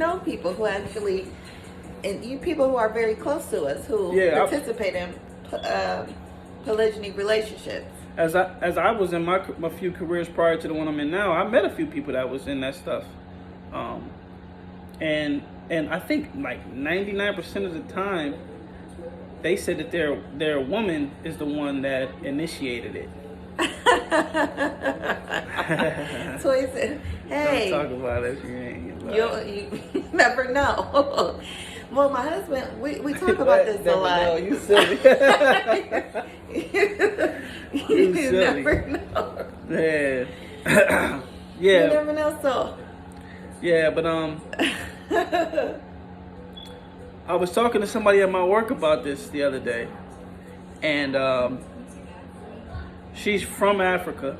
know people who actually, and you people who are very close to us who participate in polygyny relationships. As I was in my few careers prior to the one I'm in now, I met a few people that was in that stuff, and I think like 99% of the time, they said that their woman is the one that initiated it. So he said, "Hey, don't talk about it. You ain't. You never know." Well, my husband, we talk about this a lot. No, you silly. You never know. Yeah. Yeah. You never know. So. Yeah, but I was talking to somebody at my work about this the other day, and she's from Africa,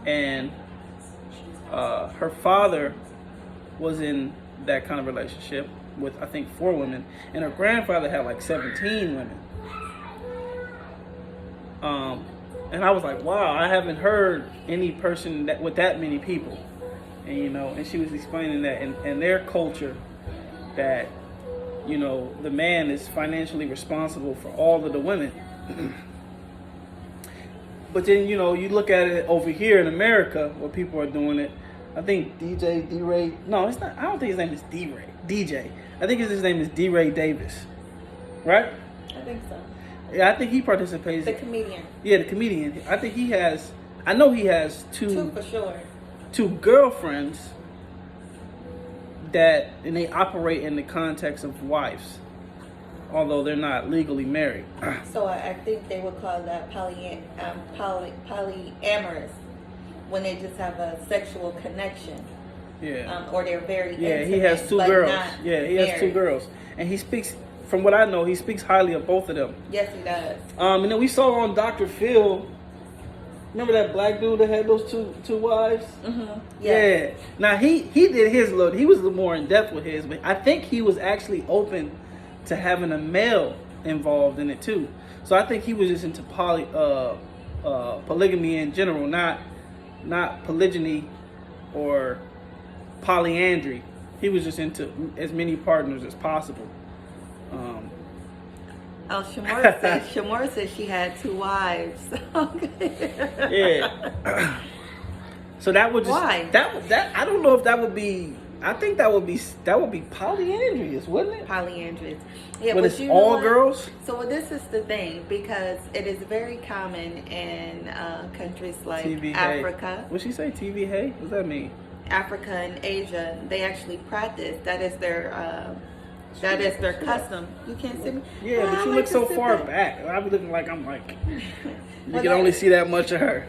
and her father was in that kind of relationship with, I think, 4 women, and her grandfather had like 17 women. And I was like, wow, I haven't heard any person that with that many people. And and she was explaining that in their culture, that the man is financially responsible for all of the women. But then you look at it over here in America where people are doing it. I think D-Ray. No, it's not. I don't think his name is D-Ray. DJ. I think his name is D-Ray Davis. Right? I think so. Yeah, I think he participates. The comedian. Yeah, the comedian. I think he has. I know he has 2 for sure. 2 girlfriends and they operate in the context of wives, although they're not legally married. So I think they would call that polyamorous, when they just have a sexual connection. Yeah. Or they're very intimate, he has 2 girls. Yeah, he has married. 2 girls, and he speaks. From what I know, he speaks highly of both of them. Yes, he does. And then we saw on Dr. Phil. Remember that black dude that had those two wives? Mm-hmm. Yeah. Now he did his little. He was a little more in depth with his, but I think he was actually open to having a male involved in it too. So I think he was just into polygamy in general, not polygyny or polyandry. He was just into as many partners as possible. Shamora said she had 2 wives. Yeah. So that would just why? That I don't know if that would be. I think that would be polyandrous, wouldn't it? Polyandrous. Yeah, but it's all girls. So this is the thing, because it is very common in countries like TV Africa. What'd she say? TV hey? What does that mean? Africa and Asia, they actually practice. That is their custom. You can't see me. Yeah, but you look so far back. I be looking like I'm like. You can only see that much of her.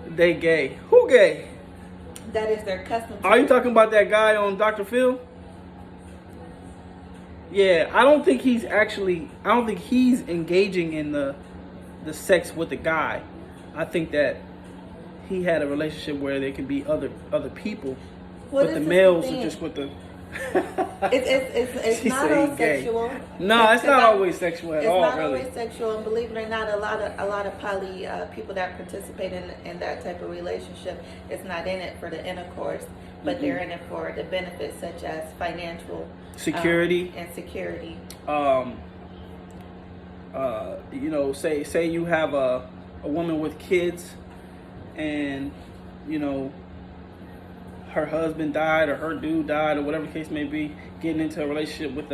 They gay. Who gay? That is their custom. Are you talking about that guy on Dr. Phil? Yeah, I don't think he's engaging in the sex with the guy. I think that he had a relationship where there could be other people, but the males are just with the. It's not all sexual. No, it's not always sexual at all. It's not really. always sexual, and believe it or not, a lot of poly people that participate in that type of relationship is not in it for the intercourse, but they're in it for the benefits such as financial security and security. Say you have a woman with kids, and her husband died or her dude died or whatever the case may be, getting into a relationship with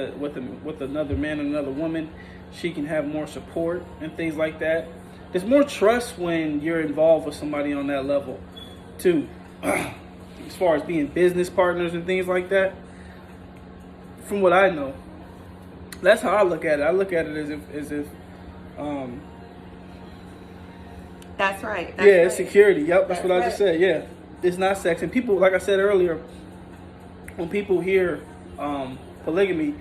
another man and another woman, she can have more support and things like that. There's more trust when you're involved with somebody on that level too, as far as being business partners and things like that. From what I know, that's how I look at it. I look at it as if that's right. It's security. Yep, that's what I just said. Yeah. It's not sex. And people, like I said earlier, when people hear polygamy,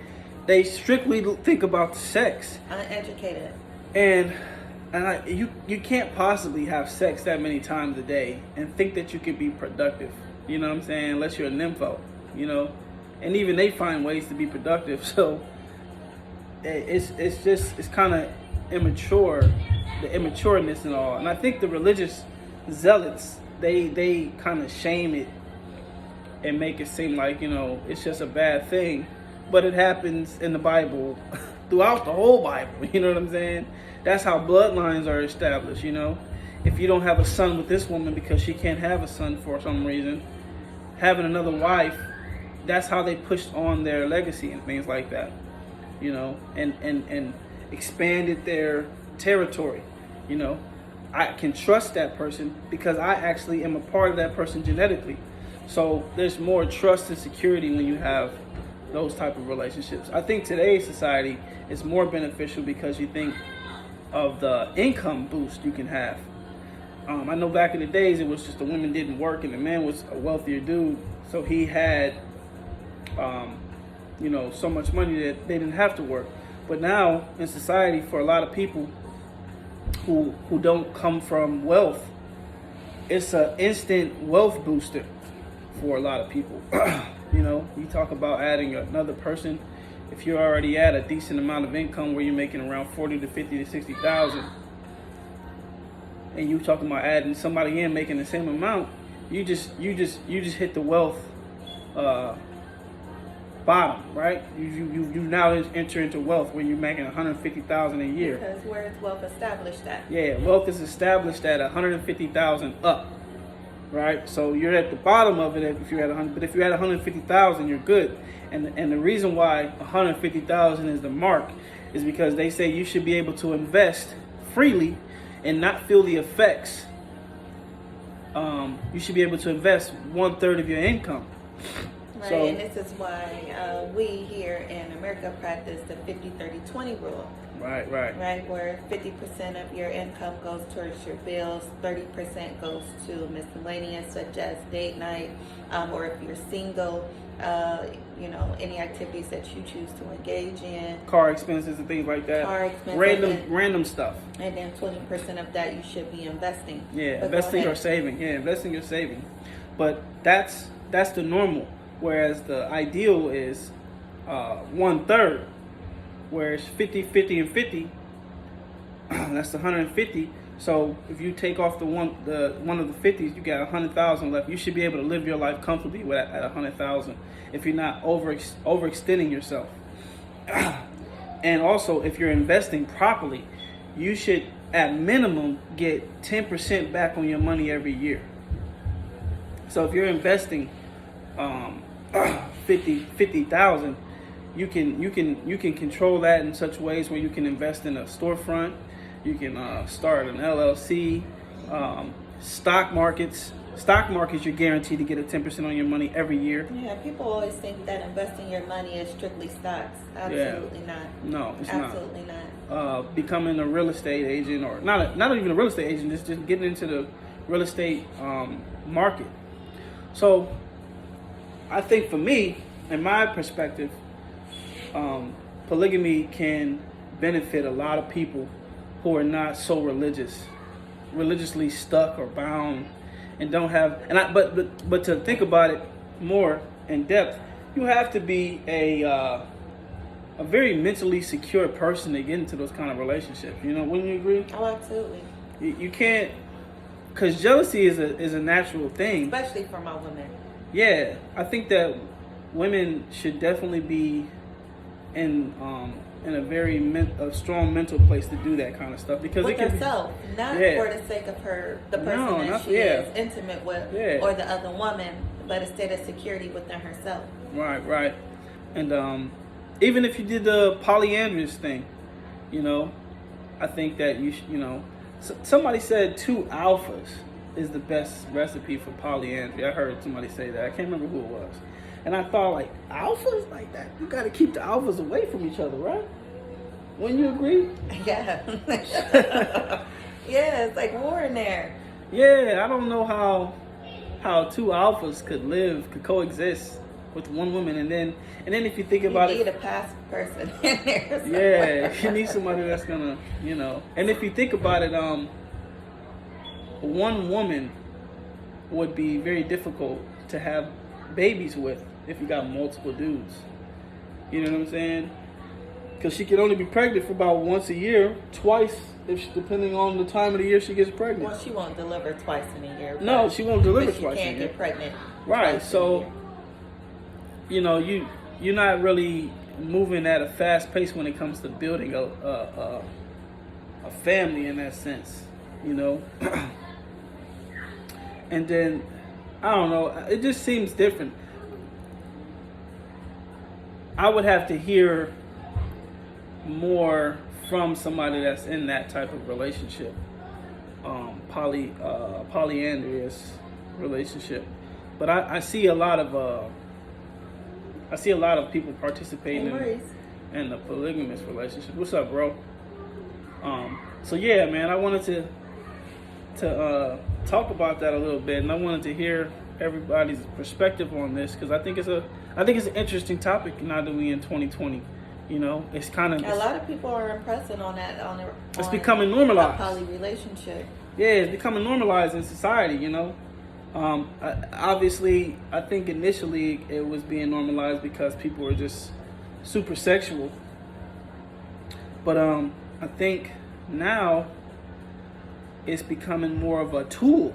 they strictly think about sex. Uneducated. And you can't possibly have sex that many times a day and think that you could be productive. You know what I'm saying? Unless you're a nympho, And even they find ways to be productive. So it's kind of immature, the immatureness and all. And I think the religious zealots, they kind of shame it and make it seem like, it's just a bad thing. But it happens in the Bible, throughout the whole Bible, you know what I'm saying? That's how bloodlines are established, If you don't have a son with this woman because she can't have a son for some reason, having another wife, that's how they pushed on their legacy and things like that, and expanded their territory, I can trust that person because I actually am a part of that person genetically. So there's more trust and security when you have those type of relationships. I think today's society is more beneficial because you think of the income boost you can have. I know back in the days it was just the women didn't work and the man was a wealthier dude, so he had so much money that they didn't have to work. But now in society, for a lot of people who don't come from wealth, it's an instant wealth booster for a lot of people. You talk about adding another person. If you're already at a decent amount of income where you're making around 40 to 50 to 60,000, and you talking about adding somebody in making the same amount, you just hit the wealth bottom, right? You now enter into wealth when you're making 150,000 a year. Because where is wealth established at? Yeah, wealth is established at 150,000 up, right? So you're at the bottom of it if you're at 100, but if you're at 150,000, you're good. And the reason why 150,000 is the mark is because they say you should be able to invest freely and not feel the effects. You should be able to invest 1/3 of your income. Right, So, and this is why we here in America practice the 50-30-20 rule. Right. Right, where 50% of your income goes towards your bills, 30% goes to miscellaneous such as date night, or if you're single, any activities that you choose to engage in. Car expenses and things like that. Car expenses. Random stuff. And then 20% of that you should be investing. Yeah, But investing or saving. Yeah, investing or saving. But that's the normal. Whereas the ideal is 1/3, where it's 50, 50, and 50. That's 150. So if you take off the one of the 50s, you got 100,000 left. You should be able to live your life comfortably at 100,000 if you're not overextending yourself. And also, if you're investing properly, you should at minimum get 10% back on your money every year. So if you're investing 50,000, you can control that in such ways where you can invest in a storefront, you can start an LLC, stock markets, you're guaranteed to get a 10% on your money every year. Yeah, people always think that investing your money is strictly stocks. Absolutely not. No, it's Absolutely not. Becoming a real estate agent, or not even a real estate agent, just getting into the real estate market. So I think for me, in my perspective, polygamy can benefit a lot of people who are not so religiously stuck or bound, and don't have. But to think about it more in depth, you have to be a very mentally secure person to get into those kind of relationships. Wouldn't you agree? not. Oh, absolutely. You can't, because jealousy is a natural thing. Especially for my women. Yeah, I think that women should definitely be in a very strong mental place to do that kind of stuff, because With it can herself, not Yeah. for the sake of the person No, that not- she yeah. is intimate with, Yeah. or the other woman, but instead of security within herself. Right. And even if you did the polyandrous thing, I think that somebody said 2 alphas is the best recipe for polyandry. I heard somebody say that. I can't remember who it was. And I thought, like, alphas like that? You got to keep the alphas away from each other, right? Wouldn't you agree? Yeah. Yeah, it's like war in there. Yeah, I don't know how 2 alphas could coexist with one woman, and then if you think about You need it, a past person in there. yeah, you need somebody that's gonna, And if you think about it, one woman would be very difficult to have babies with if you got multiple dudes. You know what I'm saying? Because she can only be pregnant for about once a year, twice, depending on the time of the year she gets pregnant. Well, she won't deliver twice in a year. No, she won't deliver but twice she in can't a year. get pregnant. Right. twice in a So year. you're not really moving at a fast pace when it comes to building a family in that sense, and then I don't know, it just seems different. I would have to hear more from somebody that's in that type of relationship, polyandrous relationship. But I see a lot of people participating in the polygamous relationship. What's up, bro? So yeah, man, I wanted to talk about that a little bit, and I wanted to hear everybody's perspective on this, because I think it's an interesting topic now that we in 2020. It's kind of a lot of people are impressing on that. It's becoming normalized. A poly relationship. Yeah, it's becoming normalized in society. Obviously, I think initially it was being normalized because people were just super sexual. But I think now it's becoming more of a tool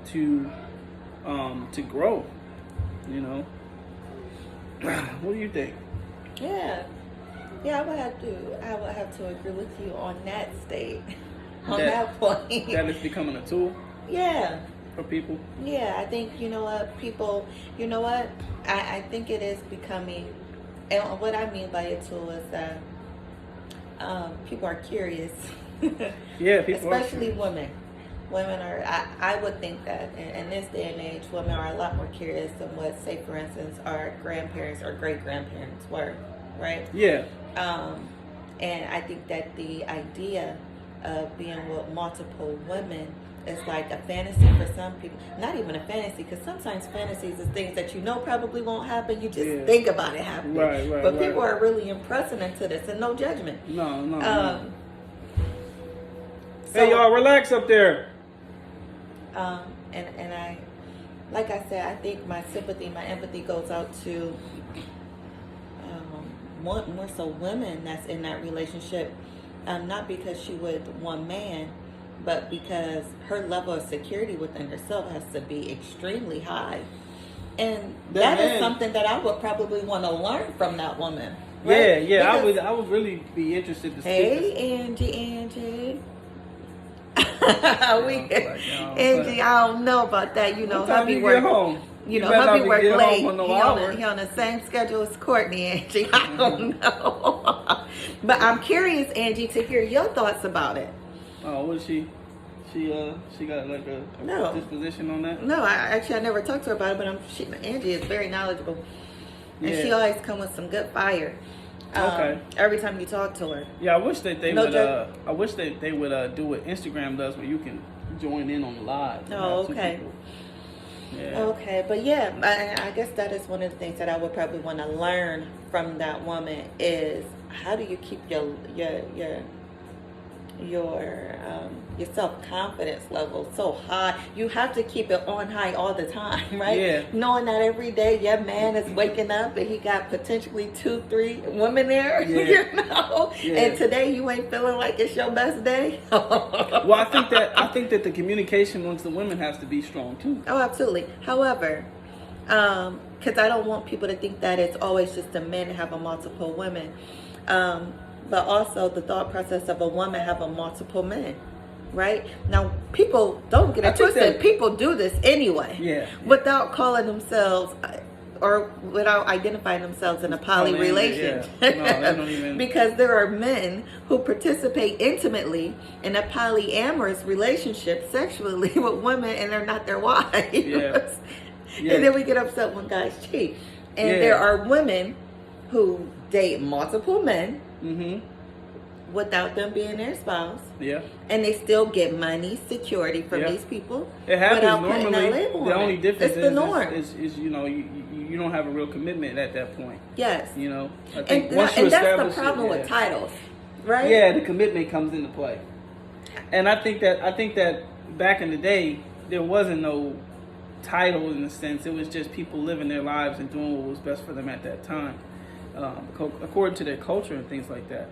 to grow. What do you think? Yeah, I would have to agree with you on that state, that point. That it's becoming a tool. Yeah. For people. Yeah, I think I think it is becoming, and what I mean by a tool is that people are curious. Yeah, people especially women. Women are, I would think that in this day and age, women are a lot more curious than what, say, for instance, our grandparents or great-grandparents were, right? Yeah. And I think that the idea of being with multiple women is like a fantasy for some people. Not even a fantasy, because sometimes fantasies is things that probably won't happen. You just think about it happening. Right, but people are really impressing into this, and no judgment. No. So, hey, y'all, relax up there. And I, like I said, I think my sympathy, my empathy goes out to more so women that's in that relationship, not because she with one man, but because her level of security within herself has to be extremely high. And that is something that I would probably want to learn from that woman. Right? Yeah, because I would really be interested to see. Hey, Angie. Angie, I don't know about that. Hubby work. Hubby work late. He on the same schedule as Courtney, Angie. I don't know. But I'm curious, Angie, to hear your thoughts about it. Oh, what is she? She got like a disposition on that? No, I never talked to her about it, but Angie is very knowledgeable, and she always come with some good fire. Okay. Every time you talk to her. Yeah, I wish that they would. I wish that they would do what Instagram does, where you can join in on the live. Oh, okay. Yeah. Okay, but yeah, I guess that is one of the things that I would probably want to learn from that woman is how do you keep your self-confidence level so high. You have to keep it on high all the time, right? Yeah. Knowing that every day your man is waking up and he got potentially 2-3 women there, Yeah. And today you ain't feeling like it's your best day. Well, I think that the communication amongst the women has to be strong too. Oh, absolutely. However, because I don't want people to think that it's always just a man having multiple women. But also the thought process of a woman having multiple men, right? Now, people don't get it twisted. People do this anyway, without calling themselves or without identifying themselves in a poly relationship. Yeah. No, they don't even. Because there are men who participate intimately in a polyamorous relationship sexually with women, and they're not their wives. Yeah. And then we get upset when guys cheat. And there are women who date multiple men. Mm-hmm. Without them being their spouse. Yeah. And they still get money, security from these people. It happens normally. The only difference is the norm. Is you don't have a real commitment at that point. Yes. I think once you and that's establish the problem with titles, right? Yeah, the commitment comes into play. And I think that back in the day there wasn't no title in a sense. It was just people living their lives and doing what was best for them at that time. According to their culture and things like that,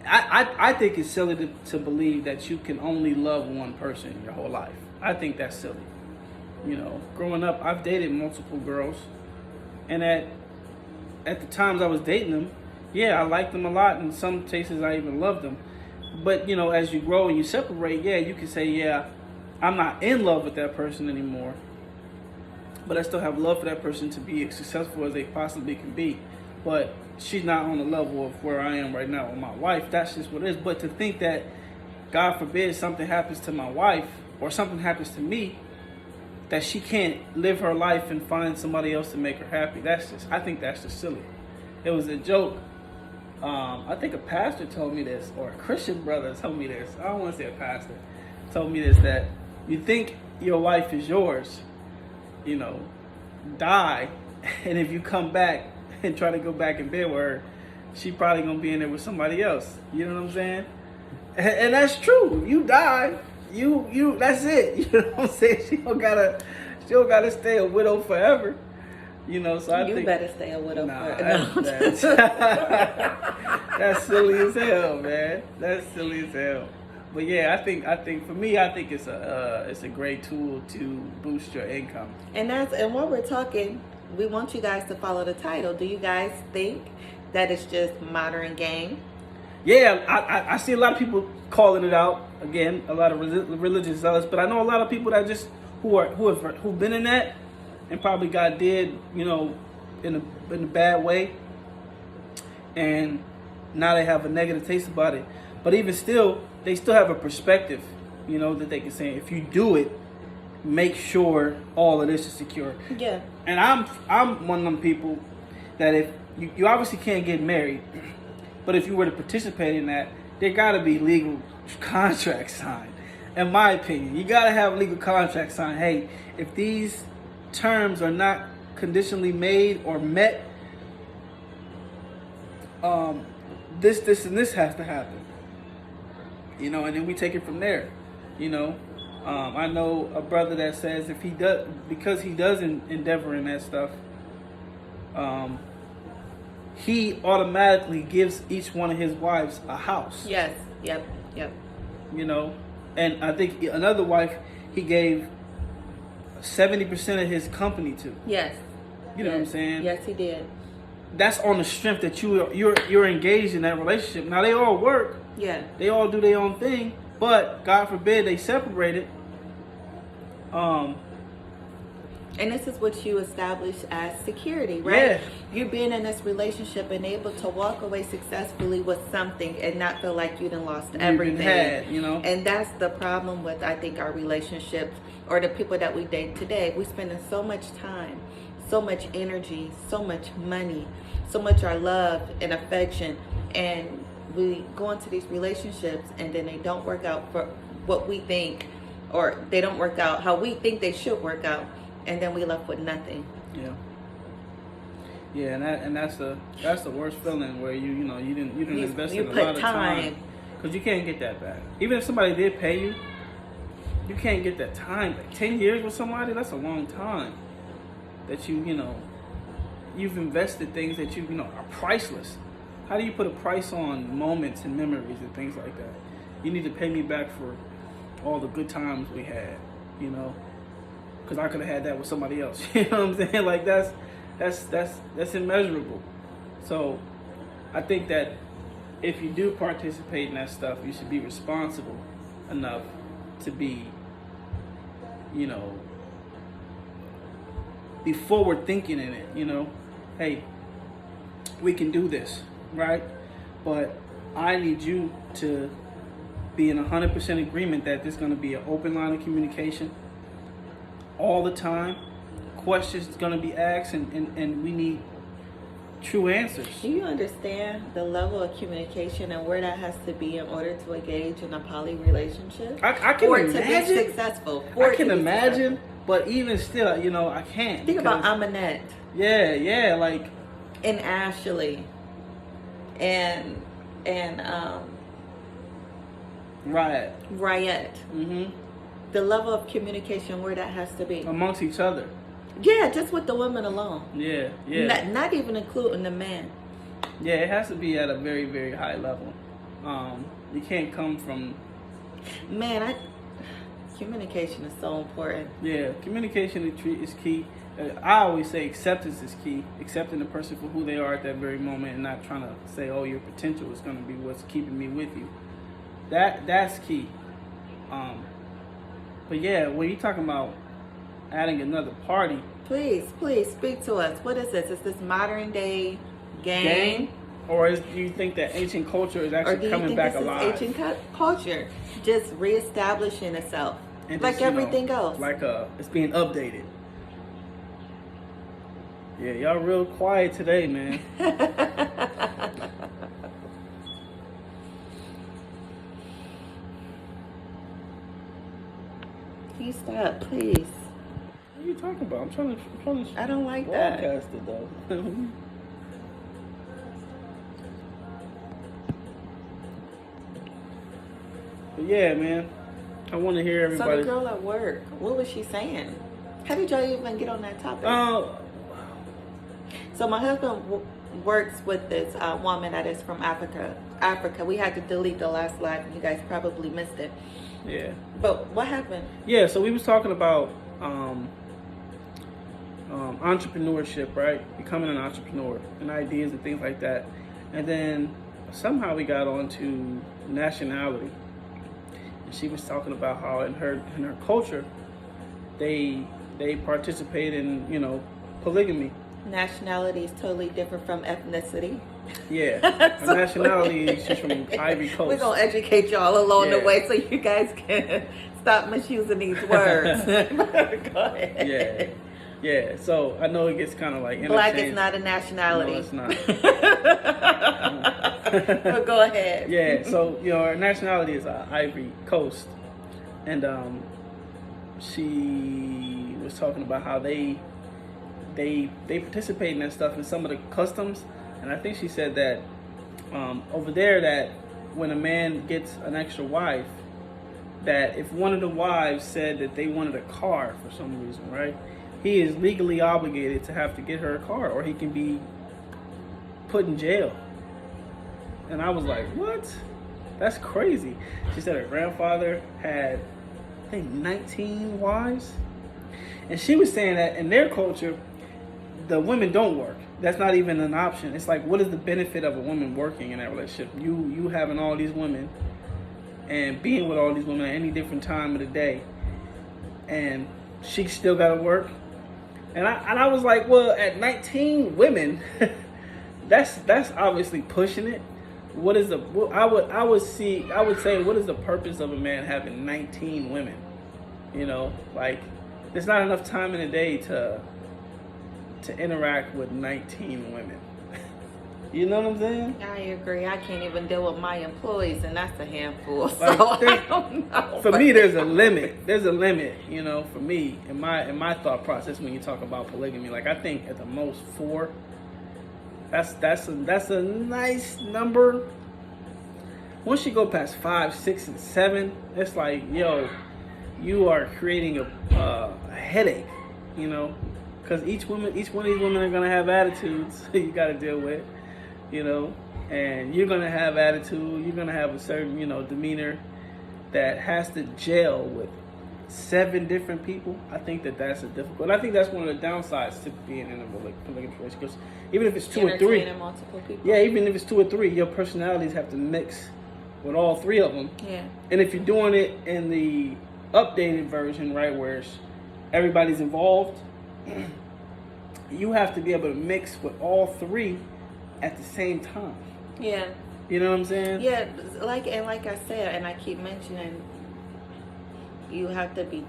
I think it's silly to believe that you can only love one person your whole life. I think that's silly. You know, growing up, I've dated multiple girls, and at the times I was dating them, yeah, I liked them a lot. In some cases, I even loved them. But you know, as you grow and you separate, yeah, you can say, yeah, I'm not in love with that person anymore, but I still have love for that person to be as successful as they possibly can be. But she's not on the level of where I am right now with my wife. That's just what it is. But to think that, God forbid, something happens to my wife or something happens to me, that she can't live her life and find somebody else to make her happy. I think that's just silly. It was a joke. I think a pastor told me this, or a Christian brother told me this. I don't want to say a pastor. Told me this, that you think your wife is yours, you know, die, and if you come back and try to go back in bed with her, she probably gonna be in there with somebody else. You know what I'm saying? And that's true. If you die, you that's it. You know what I'm saying? She don't gotta stay a widow forever. You know, so I think you better stay a widow forever. That's silly as hell, man. That's silly as hell. But yeah, I think for me, I think it's a great tool to boost your income. And while we're talking, we want you guys to follow the title. Do you guys think that it's just modern game? Yeah, I see a lot of people calling it out. Again, a lot of religious zealots, but I know a lot of people that just who've been in that and probably got did, you know, in a bad way, and now they have a negative taste about it. But even still, they still have a perspective, you know, that they can say, if you do it, make sure all of this is secure. Yeah. And I'm one of them people that if you obviously can't get married, but if you were to participate in that, there got to be legal contracts signed. In my opinion, you got to have legal contracts signed. Hey, if these terms are not conditionally made or met, this and this has to happen. You know, and then we take it from there. You know, I know a brother that says if he does, because he does endeavor in that stuff, he automatically gives each one of his wives a house. Yes. Yep. You know, and I think another wife he gave 70% of his company to. Yes. You know what I'm saying? Yes, he did. That's on the strength that you're engaged in that relationship. Now they all work. Yeah. They all do their own thing, but God forbid they separated. And this is what you establish as security, right? Yeah. You being in this relationship and able to walk away successfully with something and not feel like you done lost everything. You know. And that's the problem with, I think, our relationships or the people that we date today. We spending so much time, so much energy, so much money, so much our love and affection, and we go into these relationships and then they don't work out for what we think, or they don't work out how we think they should work out. And then we left with nothing. Yeah, and that's the worst feeling, where you didn't invest in a lot of time, because you can't get that back. Even if somebody did pay you, you can't get that time back. 10 years with somebody, that's a long time. That you've invested things that are priceless. How do you put a price on moments and memories and things like that? You need to pay me back for all the good times we had, because I could have had that with somebody else. You know what I'm saying? Like that's immeasurable. So I think that if you do participate in that stuff, you should be responsible enough to be forward thinking in it. Hey, we can do this, right? But I need you to be in 100% agreement that there's going to be an open line of communication all the time. Questions going to be asked, and we need true answers. Do you understand the level of communication and where that has to be in order to engage in a poly relationship? I can imagine. To be successful. I can imagine, but even still, I can't. Think about Aminette. Yeah, like. And Ashley. And Riot. Mm-hmm. The level of communication where that has to be. Amongst each other. Yeah, just with the women alone. Yeah. Not even including the man. Yeah, it has to be at a very, very high level. You can't come from... Man, Communication is so important. Yeah, communication is key. I always say acceptance is key. Accepting the person for who they are at that very moment, and not trying to say, "Oh, your potential is going to be what's keeping me with you." That's key. But yeah, when you're talking about adding another party, Please speak to us. What is this? Is this modern day game? or do you think that ancient culture is Or do actually you coming think back this alive? is ancient culture just reestablishing itself, And like just, you know, everything else? Like it's being updated. Yeah, y'all real quiet today, man. Can you stop, please? What are you talking about? I'm trying to I don't like that. broadcast it though. But yeah, man, I want to hear So everybody. the girl at work, what was she saying? How did y'all even get on that topic? So my husband works with this woman that is from Africa. We had to delete the last live. You guys probably missed it. Yeah. But what happened? Yeah, so we was talking about entrepreneurship, right? Becoming an entrepreneur and ideas and things like that. And then somehow we got on to nationality. And she was talking about how in her culture they participate in, polygamy. Nationality is totally different from ethnicity. Yeah. Her nationality, she's from Ivory Coast. We're going to educate y'all along the Yeah. way so you guys can stop misusing these words. Go ahead. Yeah. So I know it gets kind of like Black is not a nationality. No, it's not. But go ahead. Yeah, so her nationality is Ivory Coast, and she was talking about how they participate in that stuff in some of the customs, and I think she said that over there that when a man gets an extra wife, that if one of the wives said that they wanted a car for some reason, right, he is legally obligated to have to get her a car, or he can be put in jail. And I was like, what? That's crazy. She said her grandfather had, I think, 19 wives. And she was saying that in their culture, the women don't work. That's not even an option. It's like, what is the benefit of a woman working in that relationship? You having all these women and being with all these women at any different time of the day, and she still got to work. And I was like, well, at 19 women, that's obviously pushing it. What is I would say, what is the purpose of a man having 19 women? Like, there's not enough time in a day to interact with 19 women. You know what I'm saying? I agree. I can't even deal with my employees, and that's a handful. So Like, I don't know. For me, there's a limit. There's a limit, for me, in my thought process when you talk about polygamy. Like, I think at the most 4. That's a nice number. Once you go past 5, 6, and 7, it's like, you are creating a headache, because each one of these women are gonna have attitudes you got to deal with, and you're gonna have attitude. You're gonna have a certain, demeanor that has to gel with 7 different people. I think that's a difficult. I think that's one of the downsides to being in a polygamous relationship. Because even if it's 2 or 3, multiple people. yeah, even if it's 2 or 3, your personalities have to mix with all 3 of them. Yeah. And if you're doing it in the updated version, right, where everybody's involved, you have to be able to mix with all 3 at the same time. Yeah. You know what I'm saying? Yeah, like I said, and I keep mentioning, you have to be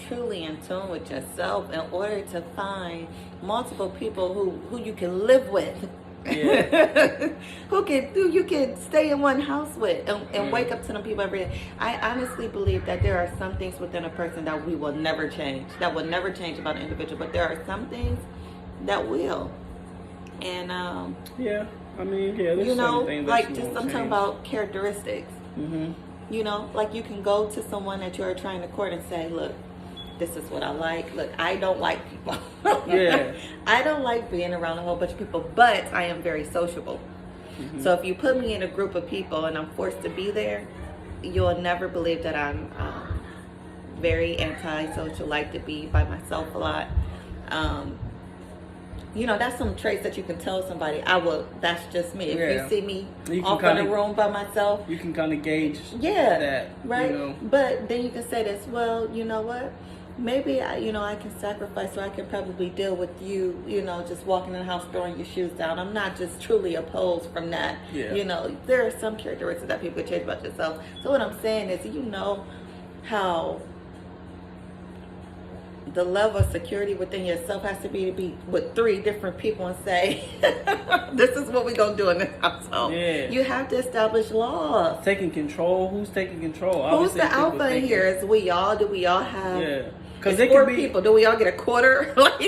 truly in tune with yourself in order to find multiple people who you can live with. Yeah. who you can stay in one house with and wake up to them people every day. I honestly believe that there are some things within a person that we will never change, that will never change about an individual, but there are some things that will. And yeah, I mean, yeah, there's some things that like you just won't I'm talking change. about characteristics. Mm-hmm. Like you can go to someone that you're trying to court and say, look, this is what I like. Look, I don't like people. Yeah. I don't like being around a whole bunch of people, but I am very sociable. Mm-hmm. So if you put me in a group of people and I'm forced to be there, you'll never believe that I'm very anti-social, like to be by myself a lot. That's some traits that you can tell somebody. That's just me. If Yeah. you see me You can off in the room by myself, you can kind of gauge that, right? You know? But then you can say this, well, you know what? Maybe I can sacrifice, so I can probably deal with you, just walking in the house, throwing your shoes down. I'm not just truly opposed from that. Yeah. There are some characteristics that people can change about yourself. So what I'm saying is, how the level of security within yourself has to be with 3 different people and say, this is what we're going to do in this household. Yeah. You have to establish laws. Taking control. Who's taking control? Who's the alpha in here? Is we all? Do we all have? Yeah. Because it's 4 people. Do we all get a quarter? Because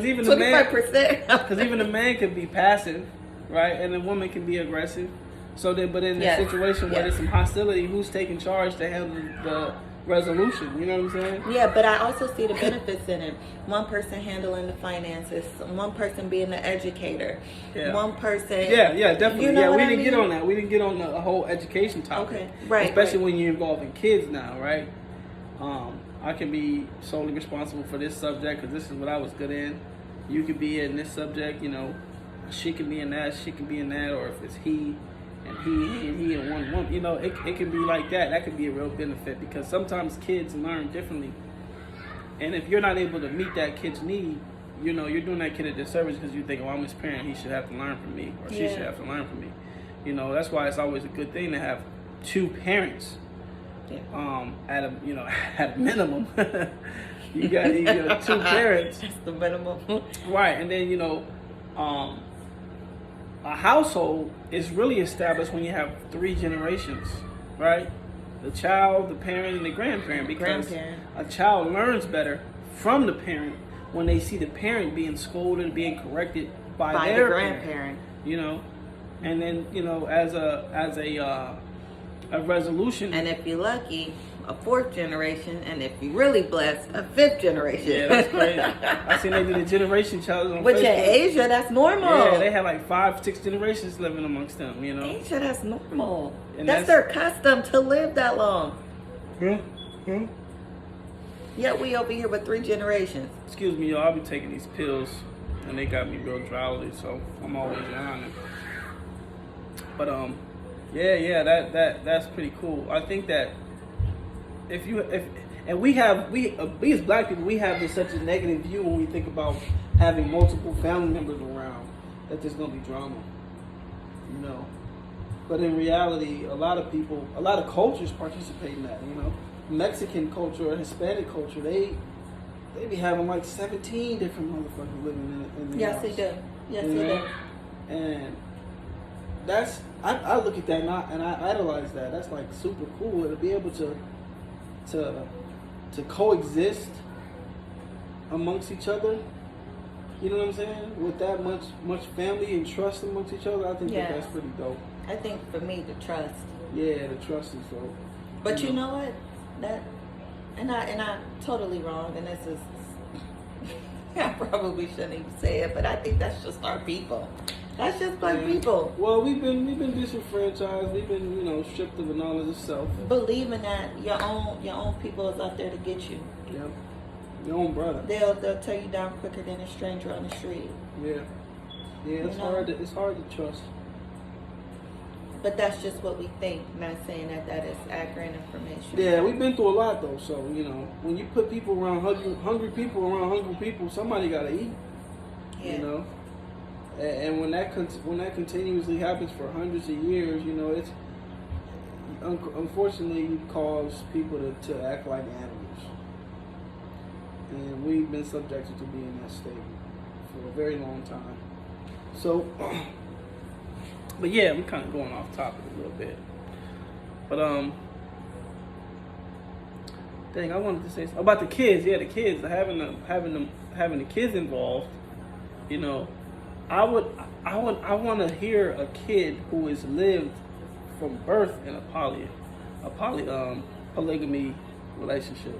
even 25%. Because even the man can be passive, right, and the woman can be aggressive. So but in a situation where there's some hostility, who's taking charge to handle the resolution? You know what I'm saying? Yeah, but I also see the benefits in it. One person handling the finances, one person being the educator, one person. Yeah, definitely. We didn't get on that. We didn't get on the whole education topic. Okay, right. Especially when you're involving kids now, right? I can be solely responsible for this subject because this is what I was good in. You could be in this subject, she can be in that, she can be in that, or if it's he and he and one woman, it can be like that. That could be a real benefit because sometimes kids learn differently. And if you're not able to meet that kid's need, you're doing that kid a disservice because you think, I'm his parent, he should have to learn from me, or she should have to learn from me. That's why it's always a good thing to have 2 parents. At a minimum, you got 2 parents. That's the minimum, right? And then a household is really established when you have 3 generations, right? The child, the parent, and the grandparent. Because a child learns better from the parent when they see the parent being scolded, being corrected by their the grandparent. And then as a resolution. And if you're lucky, a 4th generation, and if you're really blessed, a 5th generation. Yeah, that's crazy. I seen they did a generation challenge on Which Facebook. in Asia, that's normal. Yeah, they had like 5, 6 generations living amongst them, Asia, that's normal. And that's their custom to live that long. Yeah. Yet we over here with 3 generations. Excuse me, y'all. I'll be taking these pills, and they got me real drowsy, so I'm always yawning. But that's pretty cool. I think that we as black people, we have such a negative view when we think about having multiple family members around that there's gonna be drama, But in reality, a lot of cultures participate in that, Mexican culture or Hispanic culture, they be having like 17 different motherfuckers living in the house. Yes, they do. Yes, they do. And that's I look at that and I idolize that. That's like super cool to be able to coexist amongst each other. You know what I'm saying? With that much family and trust amongst each other, I think that's pretty dope. I think for me, the trust. Yeah, the trust is dope. But you know what? And I'm totally wrong, and this is I probably shouldn't even say it, but I think that's just our people. That's just black people. Well, we've been disenfranchised. We've been, stripped of the knowledge of self. Believing that your own people is out there to get you. Yep. Your own brother. They'll tear you down quicker than a stranger on the street. Yeah. Yeah, it's hard to trust. But that's just what we think. Not saying that is accurate information. Yeah, we've been through a lot though. So when you put people around hungry people, somebody got to eat. Yeah. And when that continuously happens for hundreds of years, it's unfortunately cause people to act like animals. And we've been subjected to being in that state for a very long time. So, but yeah, I'm kind of going off topic a little bit. But dang, I wanted to say something about the kids. Yeah, the kids, having the kids involved. I want to hear a kid who has lived from birth in a polygamy relationship.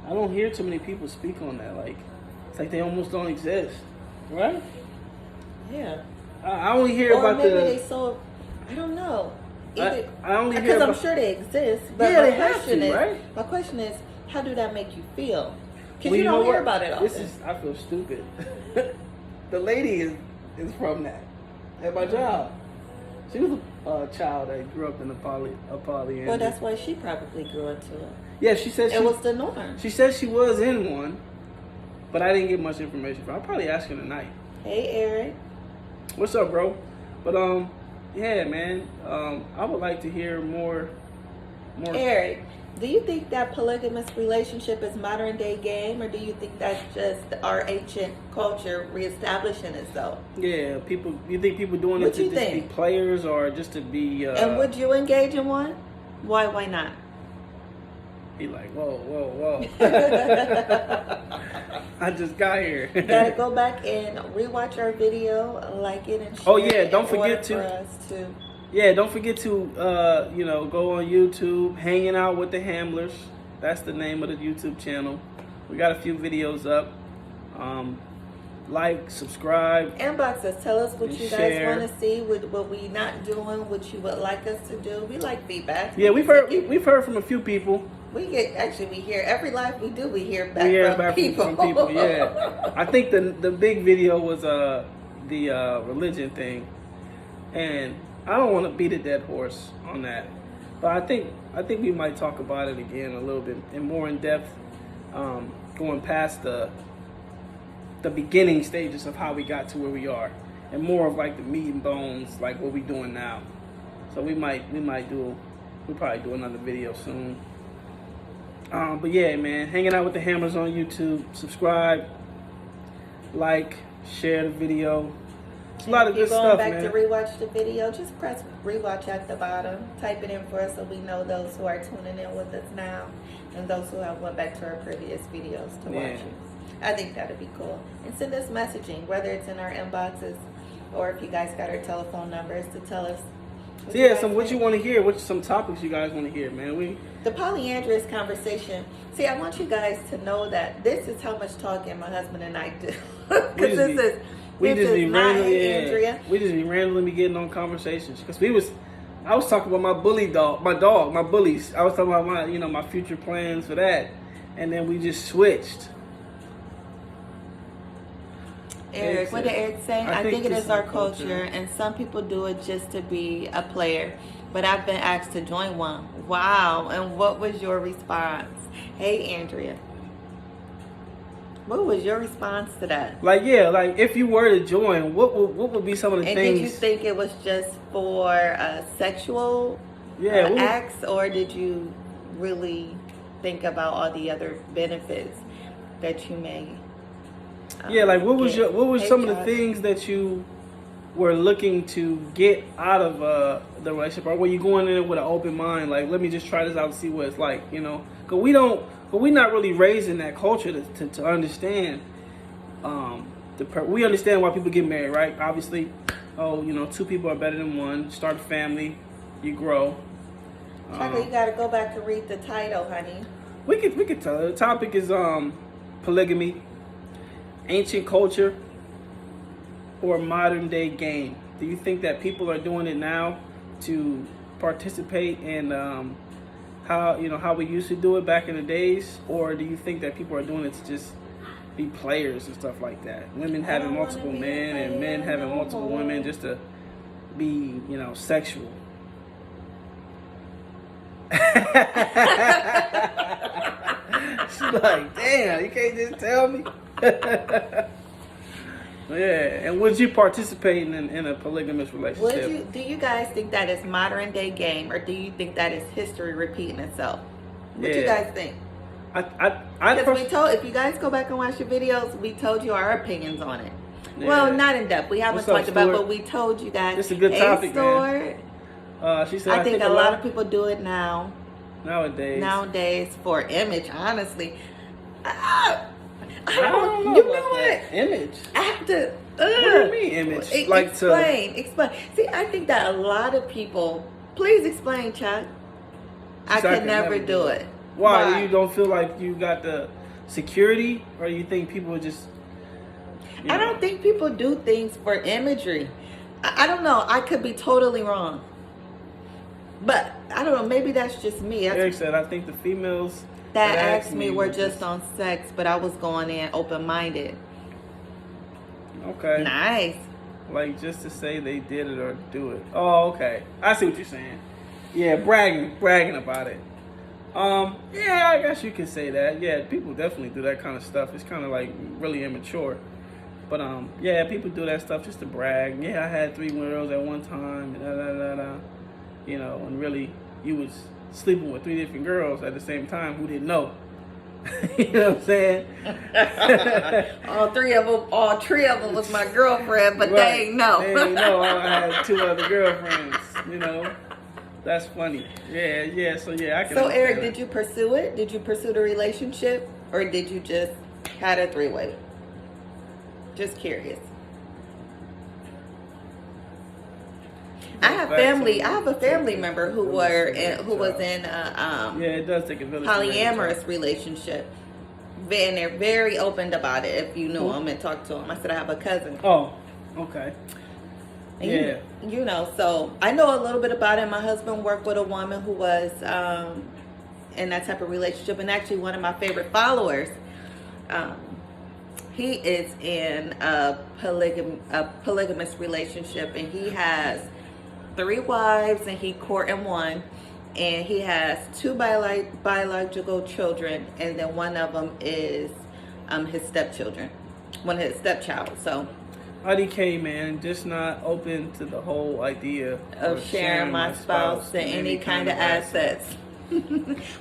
I don't hear too many people speak on that. Like, it's like they almost don't exist, right? Yeah. I only hear about maybe they I don't know. I only hear because I'm about, sure they exist. But Yeah, my they have question to, is, right? my question is, how do that make you feel? Because Well, you don't know hear what? about it often. I feel stupid. The lady is from that at my job. She was a child that grew up in a polyandry. Well, that's why she probably grew into it. Yeah, she said It was the norm. She said she was in one, but I didn't get much information from her. I'll probably ask her tonight. Hey, Eric. What's up, bro? But yeah, man. I would like to hear more. Eric, do you think that polygamous relationship is modern day game, or do you think that's just our ancient culture reestablishing itself? Yeah, people. You think people doing What it to you just think? be players or just to be? And would you engage in one? Why? Why not? He like, whoa. I just got here. You gotta go back and rewatch our video, like it and share. Oh yeah, don't in order forget to. for us to. Yeah, don't forget to go on YouTube, Hanging Out with the Hamblers. That's the name of the YouTube channel. We got a few videos up. Like, subscribe. Inbox us. Tell us what you guys share. want to see. What we not doing. What you would like us to do. We like feedback. Yeah, we've heard from a few people. We hear every live we do. We hear back, We hear from, back people. from people. Yeah, I think the big video was the religion thing, and I don't want to beat a dead horse on that, but I think we might talk about it again a little bit and more in depth, going past the beginning stages of how we got to where we are, and more of like the meat and bones, like what we doing now. So we'll probably do another video soon. But yeah, man, Hanging Out with the Hammers on YouTube. Subscribe, like, share the video. It's a lot of good stuff, man. If you're going back to rewatch the video, just press rewatch at the bottom. Type it in for us so we know those who are tuning in with us now and those who have went back to our previous videos to watch it. I think that'd be cool. And send us messaging, whether it's in our inboxes or if you guys got our telephone numbers to tell us. What you want to hear? Some topics you guys want to hear, man? The polyandrous conversation. See, I want you guys to know that this is how much talking my husband and I do. Because we just be randomly getting on conversations. Because I was talking about my bullies. I was talking about my future plans for that, and then we just switched. Eric, what did Eric say? I think it is our culture, and some people do it just to be a player. But I've been asked to join one. Wow. And what was your response? Hey, Andrea. What was your response to that? If you were to join, what would be some of the things? And did you think it was just for sexual acts, or did you really think about all the other benefits that you may? What was some of the things that you were looking to get out of the relationship, or were you going in with an open mind, like, let me just try this out and see what it's like, Because we're not really raised in that culture to understand. We understand why people get married, right? Obviously, two people are better than one. Start a family, you grow. Chocolate, you got to go back and read the title, honey. We could tell her. The topic is polygamy, ancient culture, or modern day game. Do you think that people are doing it now to participate in how we used to do it back in the days, or do you think that people are doing it to just be players and stuff like that? Women having multiple men and men having multiple women just to be, sexual. She's like, damn, you can't just tell me. Yeah, and would you participate in a polygamous relationship? Do you guys think that is modern day game, or do you think that is history repeating itself? What do you guys think? If you guys go back and watch your videos, we told you our opinions on it. Yeah. Well, not in depth. We haven't talked about, but we told you guys. It's a good topic, man. She said, I think a lot of people do it now. Nowadays for image, honestly. I don't know you about know what? That. Image. I have to. What do you mean image? Explain. See, I think that a lot of people. Please explain, Chuck. I could never do it. Why? You don't feel like you got the security, or you think people just? I don't think people do things for imagery. I don't know. I could be totally wrong. But I don't know. Maybe that's just me. Eric said, I think the females that asked me were just on sex, but I was going in open-minded. Okay. Nice. Like, just to say they did it or do it. Oh, okay. I see what you're saying. Yeah, bragging about it. Yeah, I guess you can say that. Yeah, people definitely do that kind of stuff. It's kind of like really immature. But yeah, people do that stuff just to brag. Yeah, I had 3 girls at one time, and you know, and really, you was sleeping with 3 different girls at the same time who didn't know. You know what I'm saying? all three of them was my girlfriend, but right. they ain't know. They ain't know I had 2 other girlfriends. You know, that's funny. Yeah. So yeah, I can. So Eric, did you pursue it? Did you pursue the relationship, or did you just had a 3-way? Just curious. I have a family member who was in yeah, it does take a village. Polyamorous relationship. And they're very open about it. If you know them and talk to them, I said I have a cousin. Oh, okay. And yeah. You know, so I know a little bit about it. My husband worked with a woman who was in that type of relationship, and actually one of my favorite followers. He is in a polygamous relationship, and he has 3 wives, and he courting 1, and he has 2 biological children, and then one of them is his stepchildren, one of his stepchild. So IDK, man, just not open to the whole idea of sharing my spouse to any kind of assets.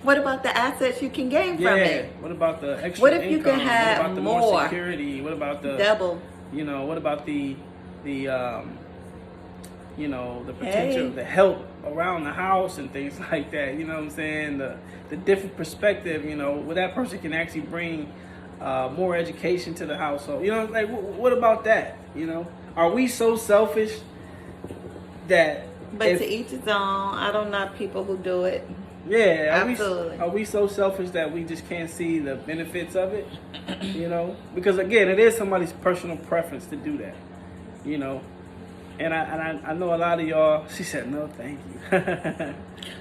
What about the assets you can gain from it? What about the extra What if income? you can have what about the more security? What about the double? You know, what about the you know, the potential, the help around the house and things like that. You know what I'm saying? The different perspective, you know, where that person can actually bring more education to the household. You know, like what about that? You know, are we so selfish that? But to each his own. I don't know people who do it. Yeah, absolutely. Are we so selfish that we just can't see the benefits of it? You know, because again, it is somebody's personal preference to do that. You know, and I know a lot of y'all. She said no, thank you.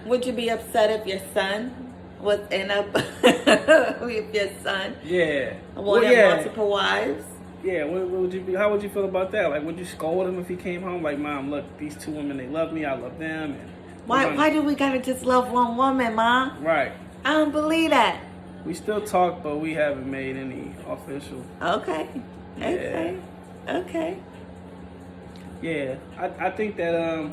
Would you be upset if your son was with your son? Yeah. Wanted multiple wives? Yeah. What would you be? How would you feel about that? Like, would you scold him if he came home? Like, Mom, look, these 2 women, they love me. I love them. And why do we gotta just love one woman, Mom? Right. I don't believe that. We still talk, but we haven't made any official. Okay. Yeah, I think that I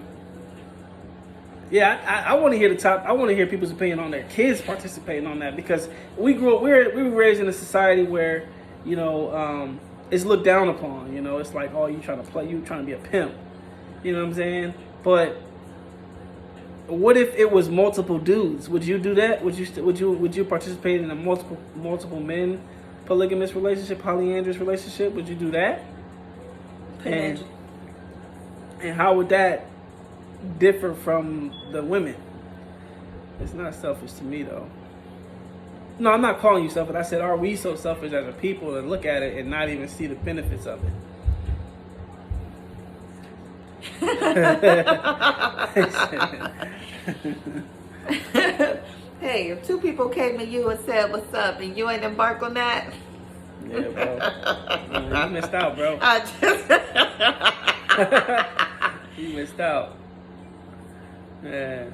want to hear I want to hear people's opinion on their kids participating on that, because we were raised in a society where, you know, it's looked down upon. You know, it's like, oh, you trying to be a pimp. You know what I'm saying? But what if it was multiple dudes? Would you do that? Would you participate in a multiple men polygamous relationship, polyandrous relationship? Would you do that? And how would that differ from the women? It's not selfish to me, though. No, I'm not calling you selfish. I said, are we so selfish as a people to look at it and not even see the benefits of it? Hey, if 2 people came to you and said, what's up, and you ain't embark on that? Yeah, bro. You missed out, bro. You missed out. Yeah.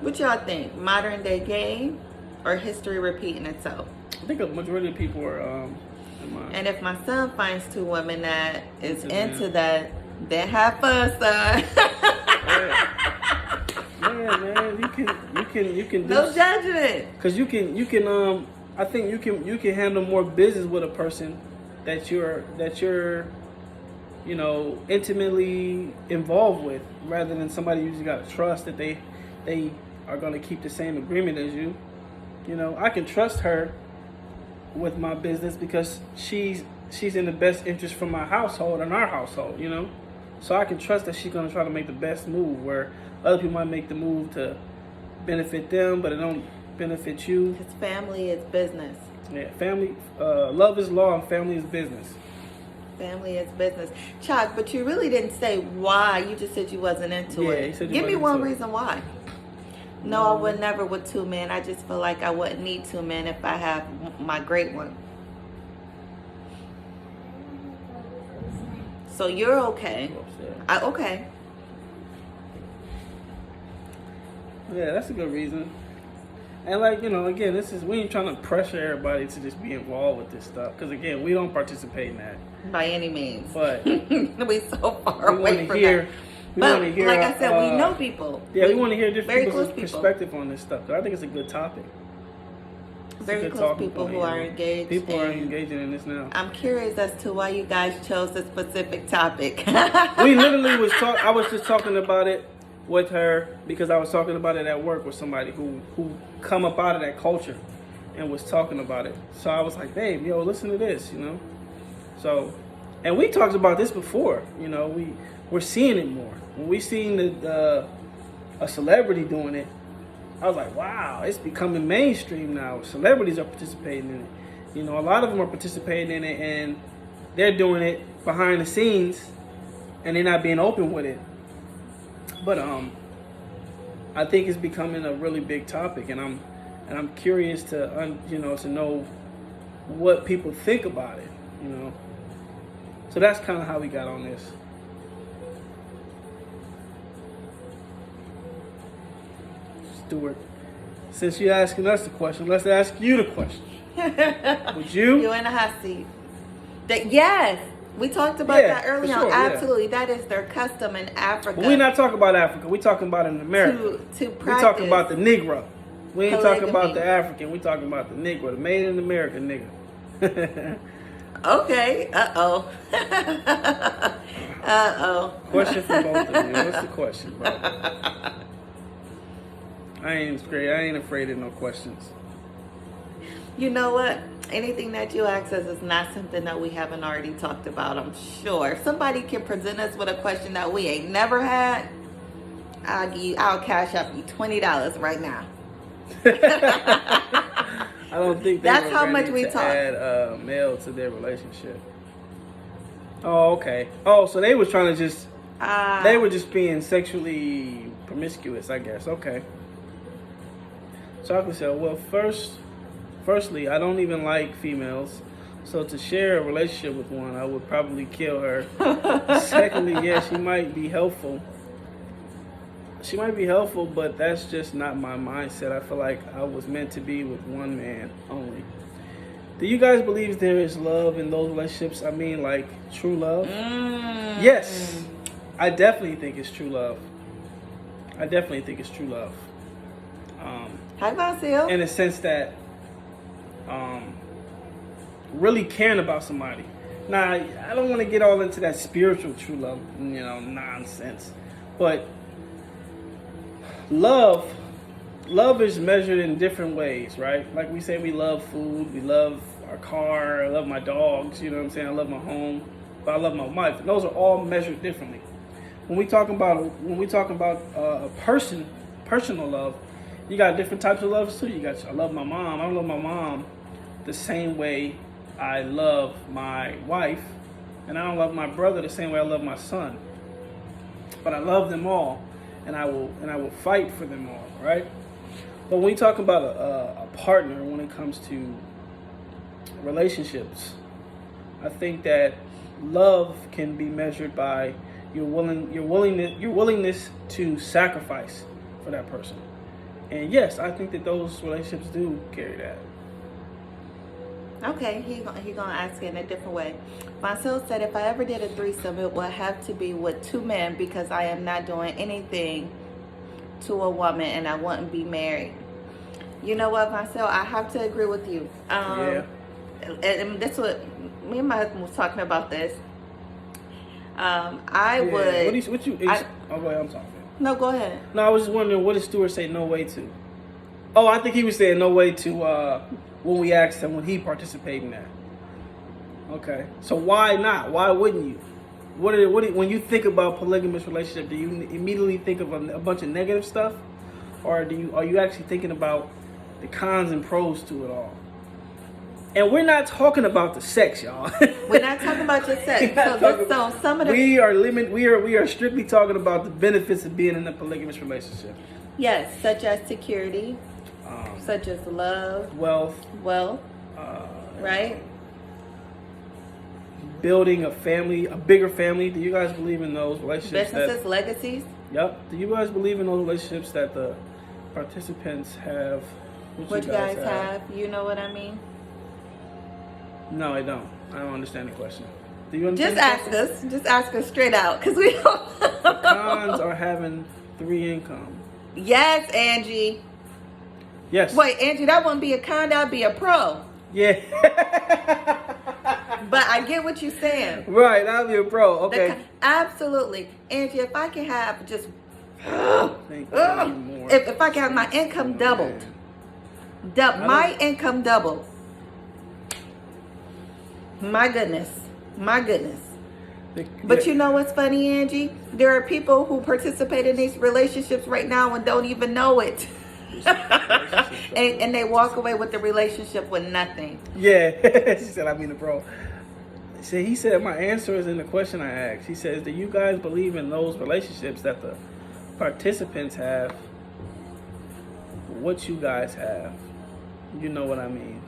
What y'all think? Modern day game or history repeating itself? I think a majority of people are and if my son finds 2 women that is into that, then have fun, son. Yeah, man. You can do no judgment. Because you can I think you can handle more business with a person that you're you know, intimately involved with, rather than somebody you just gotta trust that they are gonna keep the same agreement as you. You know, I can trust her with my business because she's in the best interest for my household and our household, you know. So I can trust that she's gonna try to make the best move, where other people might make the move to benefit them, but it don't benefit you. Because family is business. Yeah, family, love is law and family is business. Family is business. Chuck, but you really didn't say why. You just said you wasn't into Yeah, it. you said you Give me wasn't one into it. reason why. No, I would never with two men. I just feel like I wouldn't need two men if I have my great one. So you're okay. Okay. Yeah, that's a good reason. And like, you know, again, we ain't trying to pressure everybody to just be involved with this stuff. Because again, we don't participate in that. By any means. But we so far we away want to from hear. that. We But want to hear. like I said, we know people. Yeah, we want to hear different very people's close people. perspective on this stuff. 'Cause I think it's a good topic. It's Very a good close talking people point, who are engaged. People are and engaging in this now. I'm curious as to why you guys chose this specific topic. We literally I was just talking about it with her because I was talking about it at work with somebody who come up out of that culture and was talking about it. So I was like, babe, yo, listen to this, you know. So, and we talked about this before, you know. We're seeing it more. When we seen a celebrity doing it, I was like, wow, it's becoming mainstream now. Celebrities are participating in it. You know, a lot of them are participating in it, and they're doing it behind the scenes, and they're not being open with it. But I think it's becoming a really big topic, and I'm curious to to know what people think about it. You know, so that's kind of how we got on this. Stuart, since you're asking us the question, let's ask you the question. Would you? You're in a hot seat. Yes, we talked about that earlier for sure, on. Absolutely, that is their custom in Africa. But we're not talking about Africa. We're talking about in America. To we're talking about the Negro. We ain't polygamy. talking about the African. We're talking about the Negro, the made in America nigga. Okay. Uh-oh. Uh-oh. Question for both of you. What's the question, bro? I ain't afraid of no questions. You know what? Anything that you ask us is not something that we haven't already talked about, I'm sure. If somebody can present us with a question that we ain't never had, I'll cash up you $20 right now. I don't think that's how much we talk. Add male to their relationship. Oh, okay. Oh, so they was trying to just they were just being sexually promiscuous, I guess. Okay. So I could say, well, firstly, I don't even like females. So to share a relationship with one, I would probably kill her. Secondly, yeah, she might be helpful. She might be helpful, but that's just not my mindset. I feel like I was meant to be with one man only. Do you guys believe there is love in those relationships? I mean, like true love? Yes. I definitely think it's true love. Hi, Vasil. In a sense that really caring about somebody. Now, I don't want to get all into that spiritual true love, nonsense. But love is measured in different ways, right? Like we say we love food, we love our car, I love my dogs, you know what I'm saying? I love my home, but I love my wife. And those are all measured differently. When we talk about a personal love, you got different types of loves too. I love my mom. I don't love my mom the same way I love my wife, and I don't love my brother the same way I love my son. But I love them all, and I will fight for them all, right? But when we talk about a partner, when it comes to relationships, I think that love can be measured by your willingness to sacrifice for that person. And yes, I think that those relationships do carry that. Okay, he gonna ask it in a different way. Vasil said, if I ever did a threesome, it would have to be with two men because I am not doing anything to a woman and I wouldn't be married. You know what, Vasil? I have to agree with you. Yeah. And that's what me and my husband was talking about this. What you? Go ahead. I'm talking. No, go ahead. No, I was just wondering, what did Stuart say no way to? Oh, I think he was saying no way to when we asked him would he participate in that. Okay, so why not? Why wouldn't you? When you think about polygamous relationship, do you immediately think of a bunch of negative stuff, or are you actually thinking about the cons and pros to it all? And we're not talking about the sex, y'all. We're not talking about your sex. So some of the we are strictly talking about the benefits of being in a polygamous relationship. yes, such as security, such as love, wealth, right? Building a family, a bigger family. Do you guys believe in those relationships? Businesses, legacies. Yep. Do you guys believe in those relationships that the participants have? What you guys have? You know what I mean? No, I don't. I don't understand the question. Do you understand? Just ask us straight out, because we don't. The cons are having 3 income. Yes, Angie. Yes. Wait, Angie, that wouldn't be a con, that'd be a pro. Yeah. But I get what you're saying. Right, that'd be a pro. Okay. Absolutely. Angie, if I can have just more. If I can have my income doubled. My income doubled. My goodness. But you know what's funny, Angie? There are people who participate in these relationships right now and don't even know it. and they walk away with the relationship with nothing. Yeah. She said, I mean the pro. He said, my answer is in the question I asked. He says, do you guys believe in those relationships that the participants have? What you guys have? You know what I mean?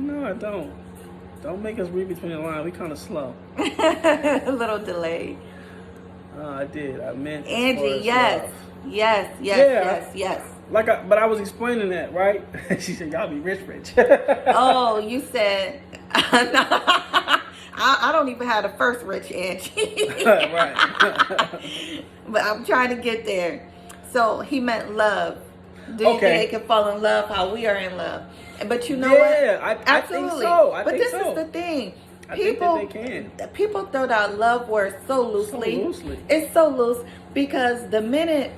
No, I don't. Don't make us read between the lines. We kind of slow. A little delayed. I did. I meant Angie. Yes. But I was explaining that, right? She said, "Y'all be rich." Oh, you said. I don't even have the first rich, Angie. Right. But I'm trying to get there. So he meant love. Do you think they can fall in love how we are in love? But you know what? Yeah, I think so. But this is the thing. People, I think that they can. People throw that love word so loosely. It's so loose because the minute,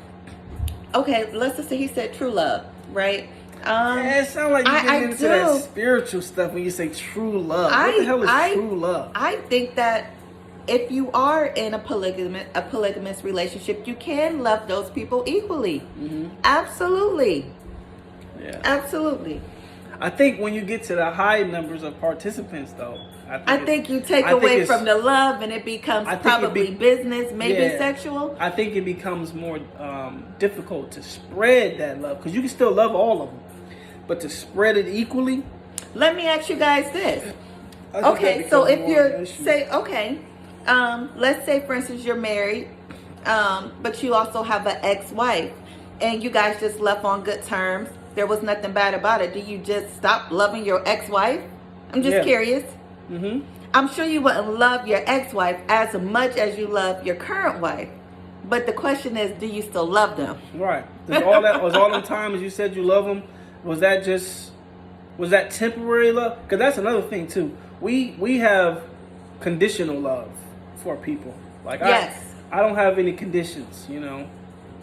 let's just say he said true love, right? It sounds like you're getting into that spiritual stuff when you say true love. What the hell is true love? I think that if you are in a polygamous relationship, you can love those people equally. Mm-hmm. Absolutely. Yeah. Absolutely. I think when you get to the high numbers of participants, though, I think you take away from the love and it becomes probably business, maybe sexual. I think it becomes more difficult to spread that love because you can still love all of them, but to spread it equally. Let me ask you guys this. Okay, so if you're let's say for instance you're married, but you also have an ex-wife, and you guys just left on good terms. There was nothing bad about it. Do you just stop loving your ex-wife? I'm just curious. Mm-hmm. I'm sure you wouldn't love your ex-wife as much as you love your current wife. But the question is, do you still love them? Right. Was all them times you said you love them, was that temporary love? Because that's another thing too. We have conditional love for people. Like I don't have any conditions, you know.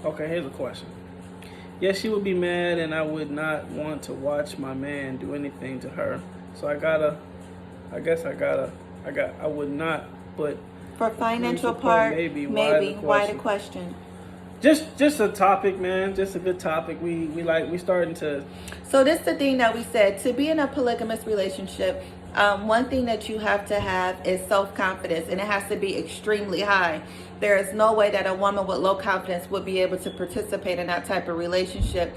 Okay, here's a question. Yes, she would be mad, and I would not want to watch my man do anything to her. So I would not, but for financial part, maybe. Why the question? Just a topic, man. Just a good topic. We starting to. So this is the thing that we said. To be in a polygamous relationship, one thing that you have to have is self-confidence, and it has to be extremely high. There is no way that a woman with low confidence would be able to participate in that type of relationship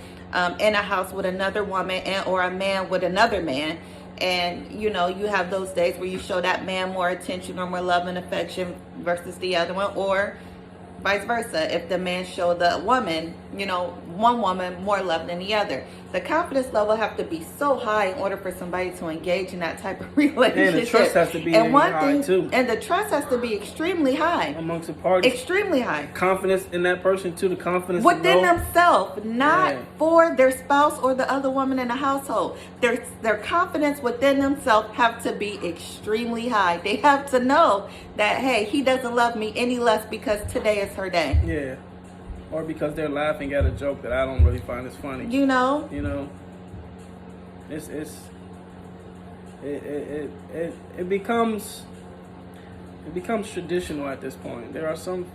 in a house with another woman or a man with another man. And, you know, you have those days where you show that man more attention or more love and affection versus the other one, or vice versa. If the man showed the woman, you know, one woman more love than the other. The confidence level have to be so high in order for somebody to engage in that type of relationship. And the trust has to be high too. And the trust has to be extremely high. Amongst the parties. Extremely high. Confidence in that person too, the confidence within themselves, not for their spouse or the other woman in the household. Their confidence within themselves have to be extremely high. They have to know that, hey, he doesn't love me any less because today is her day. Yeah. Or because they're laughing at a joke that I don't really find as funny. You know, it becomes traditional at this point. There are some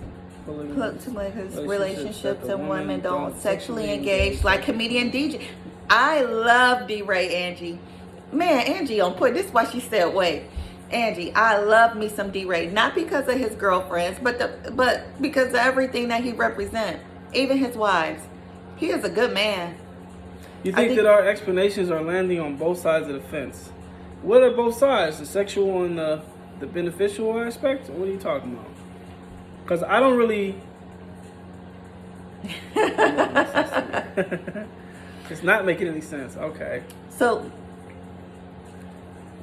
relationships and women don't sexually engage, like comedian DJ. I love D-Ray, Angie. Man, Angie on point. This is why she said, wait. Angie, I love me some D-Ray. Not because of his girlfriends, but because of everything that he represents. Even his wives. He is a good man. You think that our explanations are landing on both sides of the fence? What are both sides? The sexual and the beneficial aspect? Or what are you talking about? Because I don't really... It's not making any sense. Okay. So...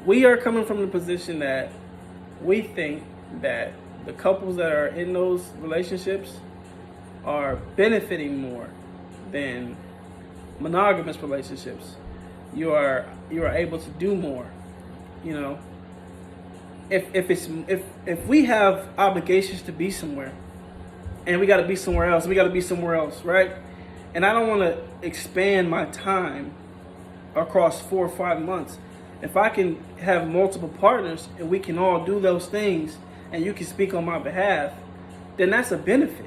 we are coming from the position that we think that the couples that are in those relationships are benefiting more than monogamous relationships. You are able to do more. You know, if we have obligations to be somewhere, and we got to be somewhere else, right? And I don't want to expand my time across 4 or 5 months. If I can have multiple partners and we can all do those things and you can speak on my behalf, then that's a benefit.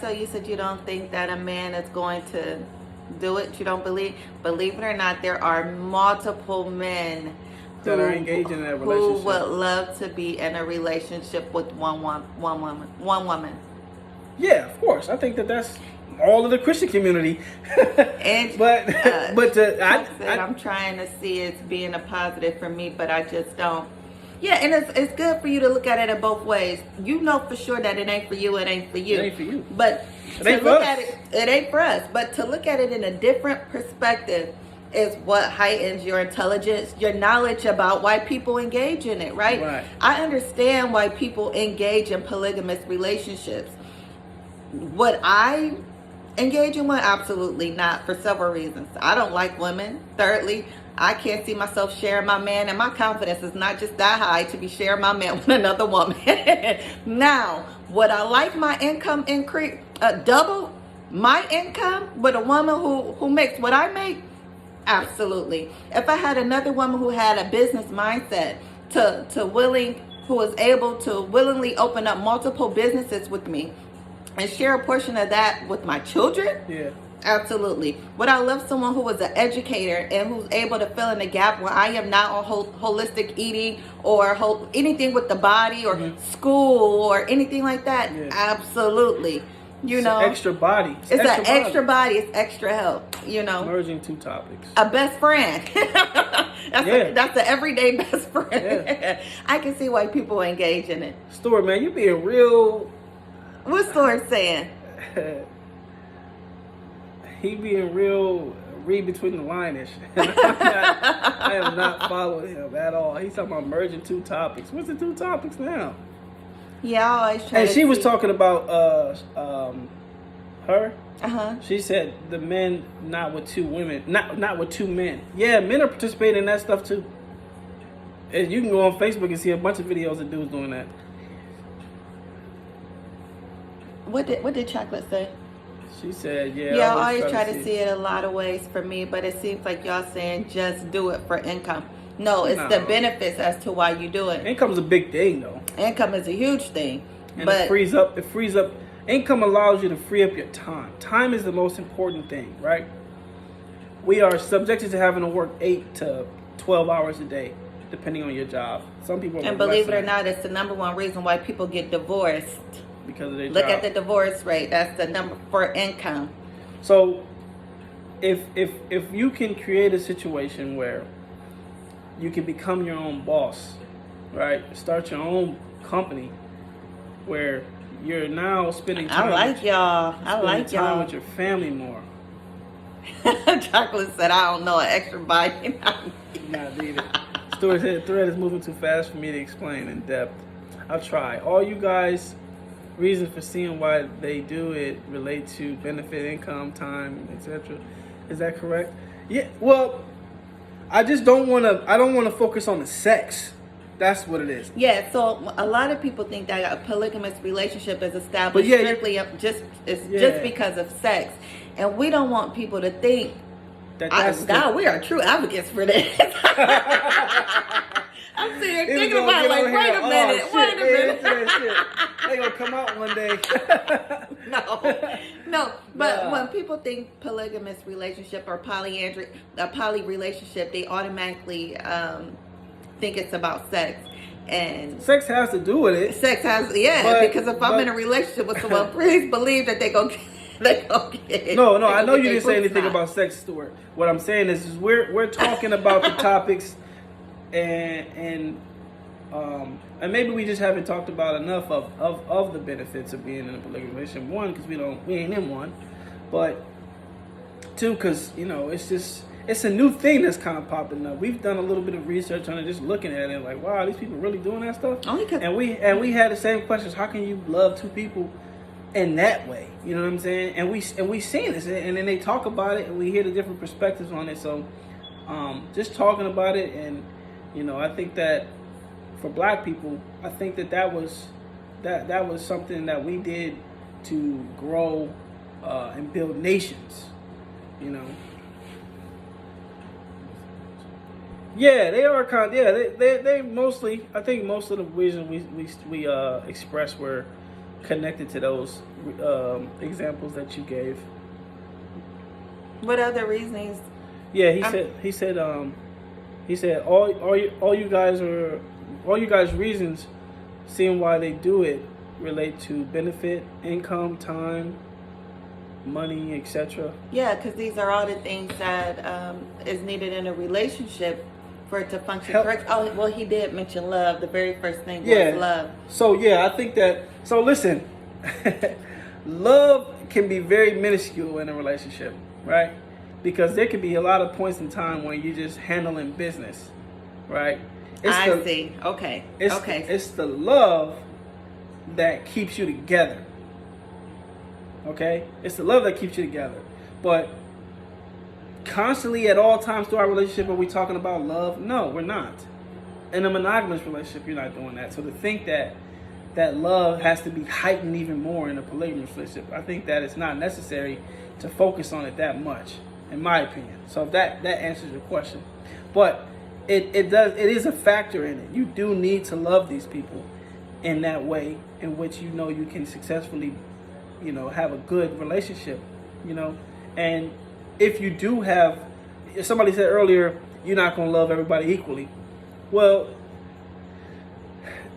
So you said you don't think that a man is going to do it? You don't believe it or not, there are multiple men that are engaged in that relationship, who would love to be in a relationship with one woman. Yeah, of course. I think that's all of the Christian community. And I'm trying to see it being a positive for me, but I just don't. Yeah, and it's good for you to look at it in both ways. You know for sure that it ain't for you, it ain't for you. It ain't for you. But it ain't to look for us. at it ain't for us. But to look at it in a different perspective is what heightens your intelligence, your knowledge about why people engage in it, right? Right. I understand why people engage in polygamous relationships. Would I engage in one? Absolutely not, for several reasons. I don't like women. Thirdly, I can't see myself sharing my man, and my confidence is not just that high to be sharing my man with another woman. Now, would I like my income increase, double my income with a woman who makes what I make? Absolutely. If I had another woman who had a business mindset who was able to willingly open up multiple businesses with me and share a portion of that with my children? Yeah. Absolutely. Would I love someone who was an educator and who's able to fill in the gap when I am not on holistic eating or anything with the body or school or anything like that? Yeah. Absolutely. You know, extra body. It's an extra body. It's extra help. You know, merging two topics. A best friend. That's an everyday best friend. Yeah. I can see why people engage in it. Stuart, man, you being real. What's Stuart saying? He being real, read between the line-ish. I am not following him at all. He's talking about merging two topics. What's the two topics now? Yeah, I always try. And she was talking about her. She said the men not with two women, not with two men. Yeah, men are participating in that stuff too. And you can go on Facebook and see a bunch of videos of dudes doing that. What did Chocolate say? She said, yeah. Yeah, I always try to see it a lot of ways for me, but it seems like y'all saying just do it for income. No, it's the benefits as to why you do it. Income's a big thing, though. Income is a huge thing. And it frees up. Income allows you to free up your time. Time is the most important thing, right? We are subjected to having to work 8 to 12 hours a day, depending on your job. Some people and believe it or not, it's the number one reason why people get divorced. Because of their Look job. at the divorce rate. That's the number for income. So, if you can create a situation where you can become your own boss, right? Start your own company where you're now spending time. I like y'all with your family more. Chocolate said, "I don't know an extra bite." Not needed. Stuart said, "The thread is moving too fast for me to explain in depth. I'll try. All you guys." Reasons for seeing why they do it relate to benefit, income, time, etc. Is that correct? Yeah. Well, I just don't want to. I don't want to focus on the sex. That's what it is. Yeah. So a lot of people think that a polygamous relationship is established strictly just because of sex, and we don't want people to think. We are true advocates for this. I'm sitting here He was thinking gonna about get like, on wait here. a minute, Oh, wait shit, a man, minute. into that shit. They gonna come out one day. No. But Nah. when people think polygamous relationship or polyandry, a poly relationship, they automatically think it's about sex. And Sex has to do with it. sex has, because if I'm in a relationship with someone, please believe that they go get. No, I know you didn't say anything about sex, Stuart. What I'm saying is we're talking about the topics, and maybe we just haven't talked about enough of the benefits of being in a polygamous relationship. One, because we ain't in one, but two, because it's a new thing that's kind of popping up. We've done a little bit of research on it, just looking at it, like, wow, these people really doing that stuff. And we had the same questions. How can you love two people in that way? You know what I'm saying? And we seen this, and then they talk about it, and we hear the different perspectives on it. So, just talking about it, and I think that for Black people, I think that was something that we did to grow and build nations. Yeah, they are kind. Yeah, they mostly. I think most of the reasons we expressed were connected to those examples that you gave. What other reasons? Yeah, he said all you guys reasons, seeing why they do it, relate to benefit, income, time, money, etc. Yeah, because these are all the things that is needed in a relationship for it to function correct. Oh, well, he did mention love. The very first thing was love. So I think that. So listen, love can be very minuscule in a relationship, right? Because there can be a lot of points in time when you're just handling business, right? I see. Okay. It's the love that keeps you together. Okay? It's the love that keeps you together. But constantly at all times through our relationship, are we talking about love? No, we're not. In a monogamous relationship, you're not doing that. So to think that love has to be heightened even more in a polygamous relationship, I think that it's not necessary to focus on it that much, in my opinion. So if that answers your question. But it is a factor in it. You do need to love these people in that way in which you can successfully have a good relationship, and if you do have, somebody said earlier, you're not going to love everybody equally. Well,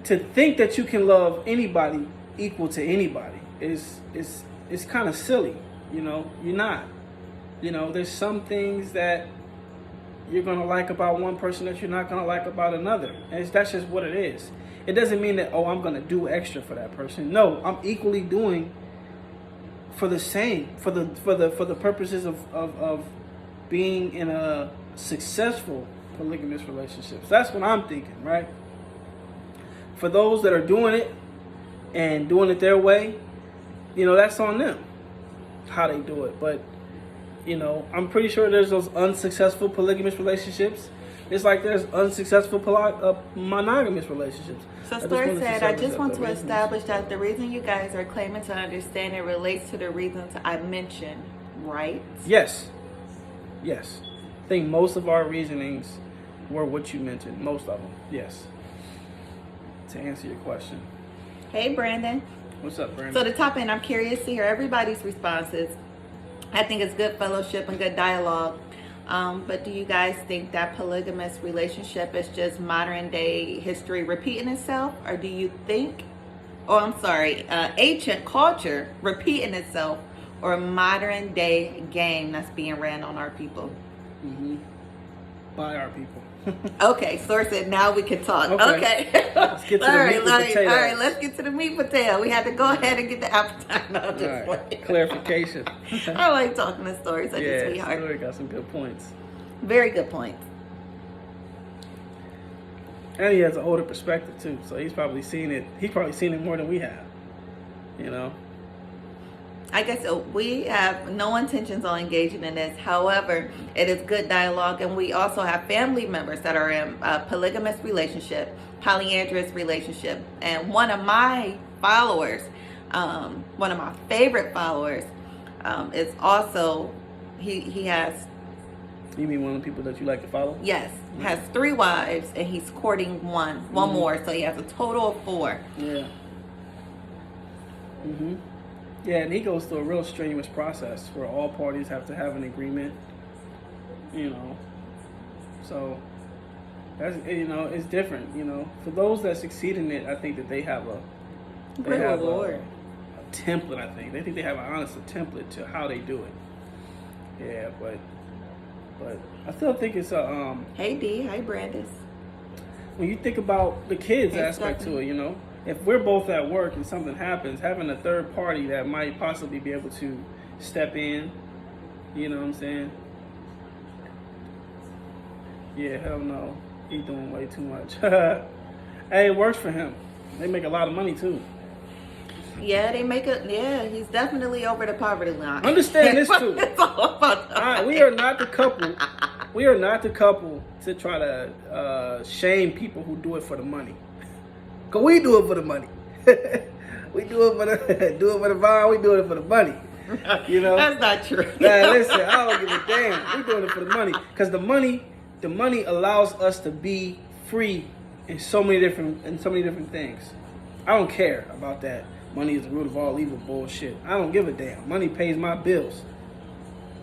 to think that you can love anybody equal to anybody is kind of silly. You're not. There's some things that you're going to like about one person that you're not going to like about another. And that's just what it is. It doesn't mean that, I'm going to do extra for that person. No, I'm equally doing for the same, for the purposes of being in a successful polygamous relationship. So that's what I'm thinking, right? For those that are doing it and doing it their way, that's on them, how they do it. But I'm pretty sure there's those unsuccessful polygamous relationships. It's like there's unsuccessful monogamous relationships. So Story said, I just want to establish that the reason you guys are claiming to understand it relates to the reasons I mentioned, right? Yes. I think most of our reasonings were what you mentioned. Most of them, yes. To answer your question. Hey, Brandon. What's up, Brandon? So to top in, I'm curious to hear everybody's responses. I think it's good fellowship and good dialogue. But do you guys think that polygamous relationship is just modern day history repeating itself? Or do you think, ancient culture repeating itself, or a modern day game that's being ran on our people? Mm-hmm. By our people. Okay, Source said now we can talk. Okay. Let's get to the meat and potatoes. All right, let's get to the meat potato. We had to go ahead and get the appetite. No, just right. Clarification. I like talking to Stories. Such a sweetheart. Story got some good points. Very good points. And he has an older perspective too, so he's probably seen it. He's probably seen it more than we have. I guess we have no intentions on engaging in this. However, it is good dialogue, and we also have family members that are in a polygamous relationship, polyandrous relationship. And one of my followers, one of my favorite followers, is also he has You mean one of the people that you like to follow? Yes, has 3 wives, and he's courting one more, so he has a total of 4. Yeah. Yeah, and he goes through a real strenuous process where all parties have to have an agreement. You know, so that's, you know, it's different. You know, for those that succeed in it, I think that they have a template. I think they have an honest template to how they do it. Yeah, but I still think it's a Hey D, hi Brandis. when you think about the kids Hey, aspect Stephanie. to it, you know, if we're both at work and something happens, having a third party that might possibly be able to step in, you know what I'm saying? Yeah, hell no. He's doing way too much. Hey, it works for him. They make a lot of money too. Yeah, he's definitely over the poverty line. Understand this too. It's all about We are not the couple. We are not the couple to try to shame people who do it for the money. Cause we do it for the money. We do it for the vine. We do it for the money. You know. That's not true. Man, listen, I don't give a damn. We doing it for the money. Cause the money allows us to be free in so many different things. I don't care about that. Money is the root of all evil bullshit. I don't give a damn. Money pays my bills.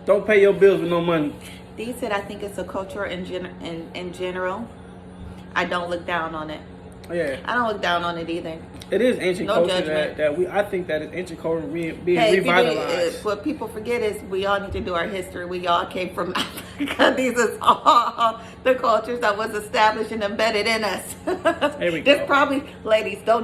Don't pay your bills with no money. Dee said, I think it's a culture in general. I don't look down on it. Yeah. I don't look down on it either. It is ancient No culture judgment. I think that it's ancient culture being Hey, revitalized. what people forget is we all need to do our history. We all came from Africa. These is all the cultures that was established and embedded in us. There we This go. probably, ladies, no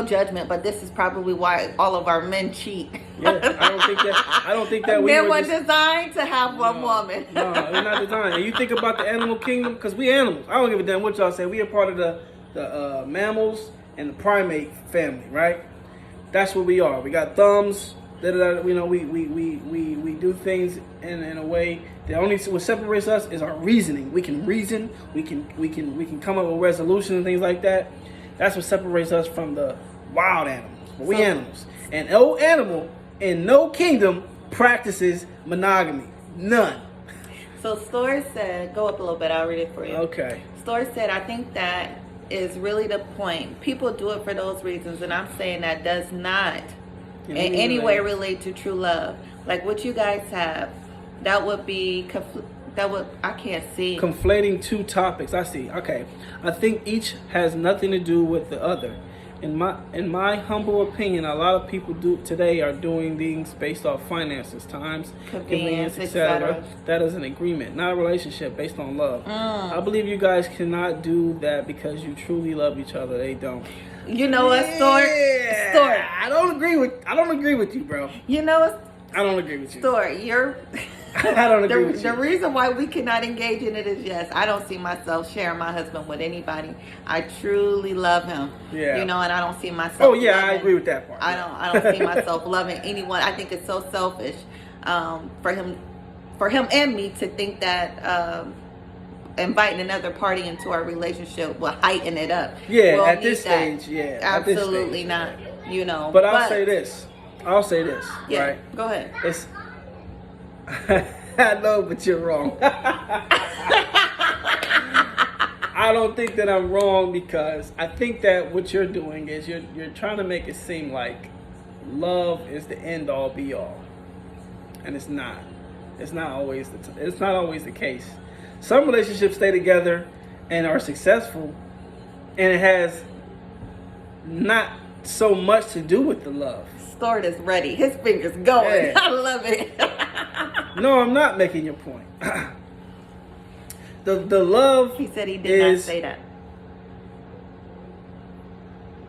judgment, but this is probably why all of our men cheat. Yeah, I don't think that we Men were were just, designed to have one woman. No, we're not designed. And you think about the animal kingdom, because we animals. I don't give a damn what y'all say. We are part of the mammals and the primate family, right? That's what we are. We got thumbs. You know, we do things in a way. What separates us is our reasoning. We can reason. We can come up with resolutions and things like that. That's what separates us from the wild animals. But we animals, and no animal in no kingdom practices monogamy. None. So Store said, go up a little bit, I'll read it for you. Okay. Store said, I think that is really the point. People do it for those reasons, and I'm saying that does not in any way relate to true love. Like what you guys have, that would be, I can't see. Conflating two topics. I see. Okay. I think each has nothing to do with the other. In my humble opinion, a lot of people today are doing things based off finances, times, convenience, etc. That is an agreement, not a relationship based on love. I believe you guys cannot do that because you truly love each other. They don't. You know what, Store? I don't agree with you, bro. You know what? I don't agree with you. Store, you're. I don't agree with you. The reason why we cannot engage in it is yes, I don't see myself sharing my husband with anybody. I truly love him. Yeah. You know, and I don't see myself. Oh yeah, I agree with that part. I don't see myself loving anyone. I think it's so selfish for him and me to think that inviting another party into our relationship will heighten it up. Yeah, we'll at this that. stage, yeah. Absolutely not. You know. But I'll say this. Yeah, right? Go ahead. It's I know, but you're wrong. I don't think that I'm wrong because I think that what you're doing is you're trying to make it seem like love is the end all be all, and it's not. It's not always the case. Some relationships stay together and are successful, and it has not so much to do with the love. Start is ready. His fingers going. Yeah. I love it. No, I'm not making your point. The love. He said he did not say that.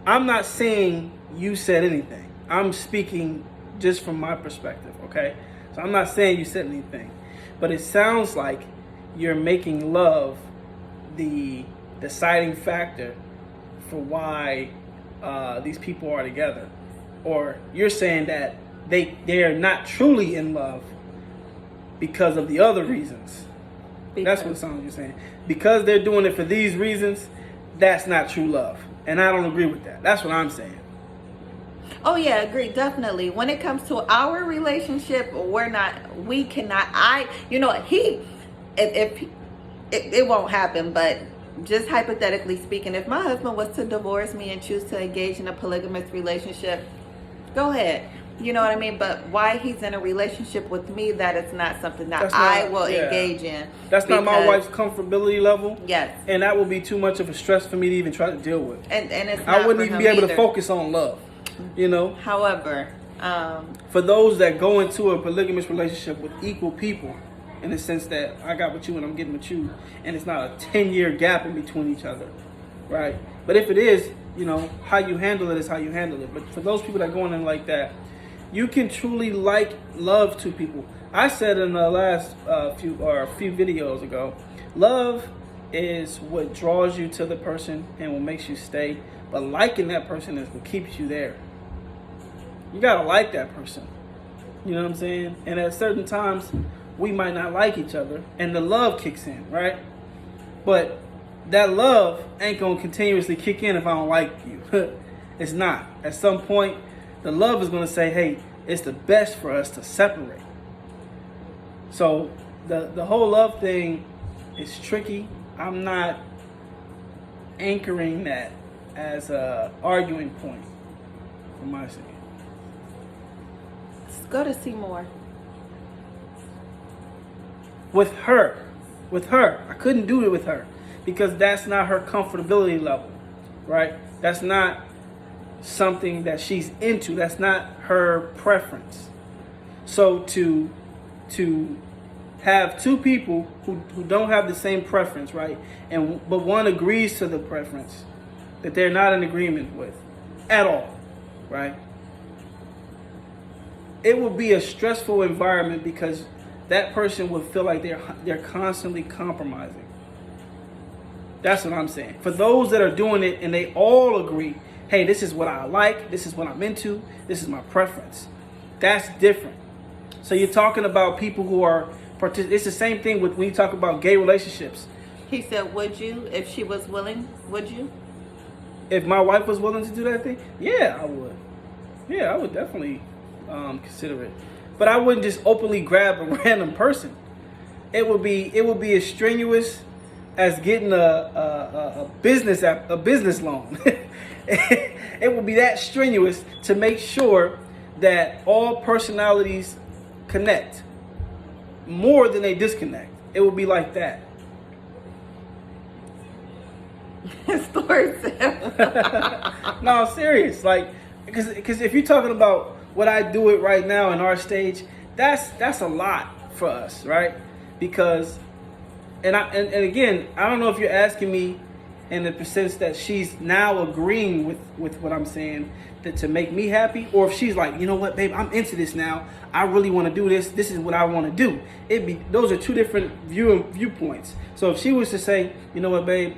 I'm not saying you said anything. I'm speaking just from my perspective, okay? So I'm not saying you said anything. But it sounds like you're making love the deciding factor for why these people are together. Or you're saying that they are not truly in love because of the other reasons. That's what it sounds like you're saying. Because they're doing it for these reasons, that's not true love. And I don't agree with that. That's what I'm saying. Oh yeah, agree, definitely. When it comes to our relationship, we cannot, if it won't happen, but just hypothetically speaking, if my husband was to divorce me and choose to engage in a polygamous relationship, go ahead. You know what I mean? But why he's in a relationship with me, that is not something that I will engage in. That's not my wife's comfortability level. Yes. And that would be too much of a stress for me to even try to deal with. And it's not I wouldn't even be able either to focus on love. You know? However, for those that go into a polygamous relationship with equal people, in the sense that I got with you and I'm getting with you, and it's not a 10-year gap in between each other, right? But if it is, you know, how you handle it is how you handle it. But for those people that go in like that, you can truly love two people. I said in the last a few videos ago, love is what draws you to the person and what makes you stay. But liking that person is what keeps you there. You gotta like that person. You know what I'm saying? And at certain times, we might not like each other, and the love kicks in, right? But that love ain't gonna continuously kick in if I don't like you. It's not. At some point, the love is gonna say, hey, it's the best for us to separate. So the whole love thing is tricky. I'm not anchoring that as a arguing point from my side. let's go to Seymour. With her, I couldn't do it with her because that's not her comfortability level, right? That's not something that she's into. That's not her preference. So to have two people who don't have the same preference, right? But one agrees to the preference that they're not in agreement with at all, right? It would be a stressful environment because that person would feel like they're constantly compromising. That's what I'm saying. For those that are doing it and they all agree, hey, this is what I like, this is what I'm into, this is my preference. That's different. So you're talking about people who are, it's the same thing with when you talk about gay relationships. He said, would you, if she was willing, would you? If my wife was willing to do that thing, yeah, I would. Yeah, I would definitely consider it. But I wouldn't just openly grab a random person. It would be as strenuous as getting a business loan. It would be that strenuous to make sure that all personalities connect more than they disconnect. It would be like that. Story. No, I'm serious. Like, because if you're talking about what I do it right now in our stage, that's a lot for us, right? Because, and again, I don't know if you're asking me in the sense that she's now agreeing with what I'm saying to make me happy, or if she's like, you know what, babe, I'm into this now. I really want to do this. This is what I want to do. Those are two different viewpoints. So if she was to say, you know what, babe,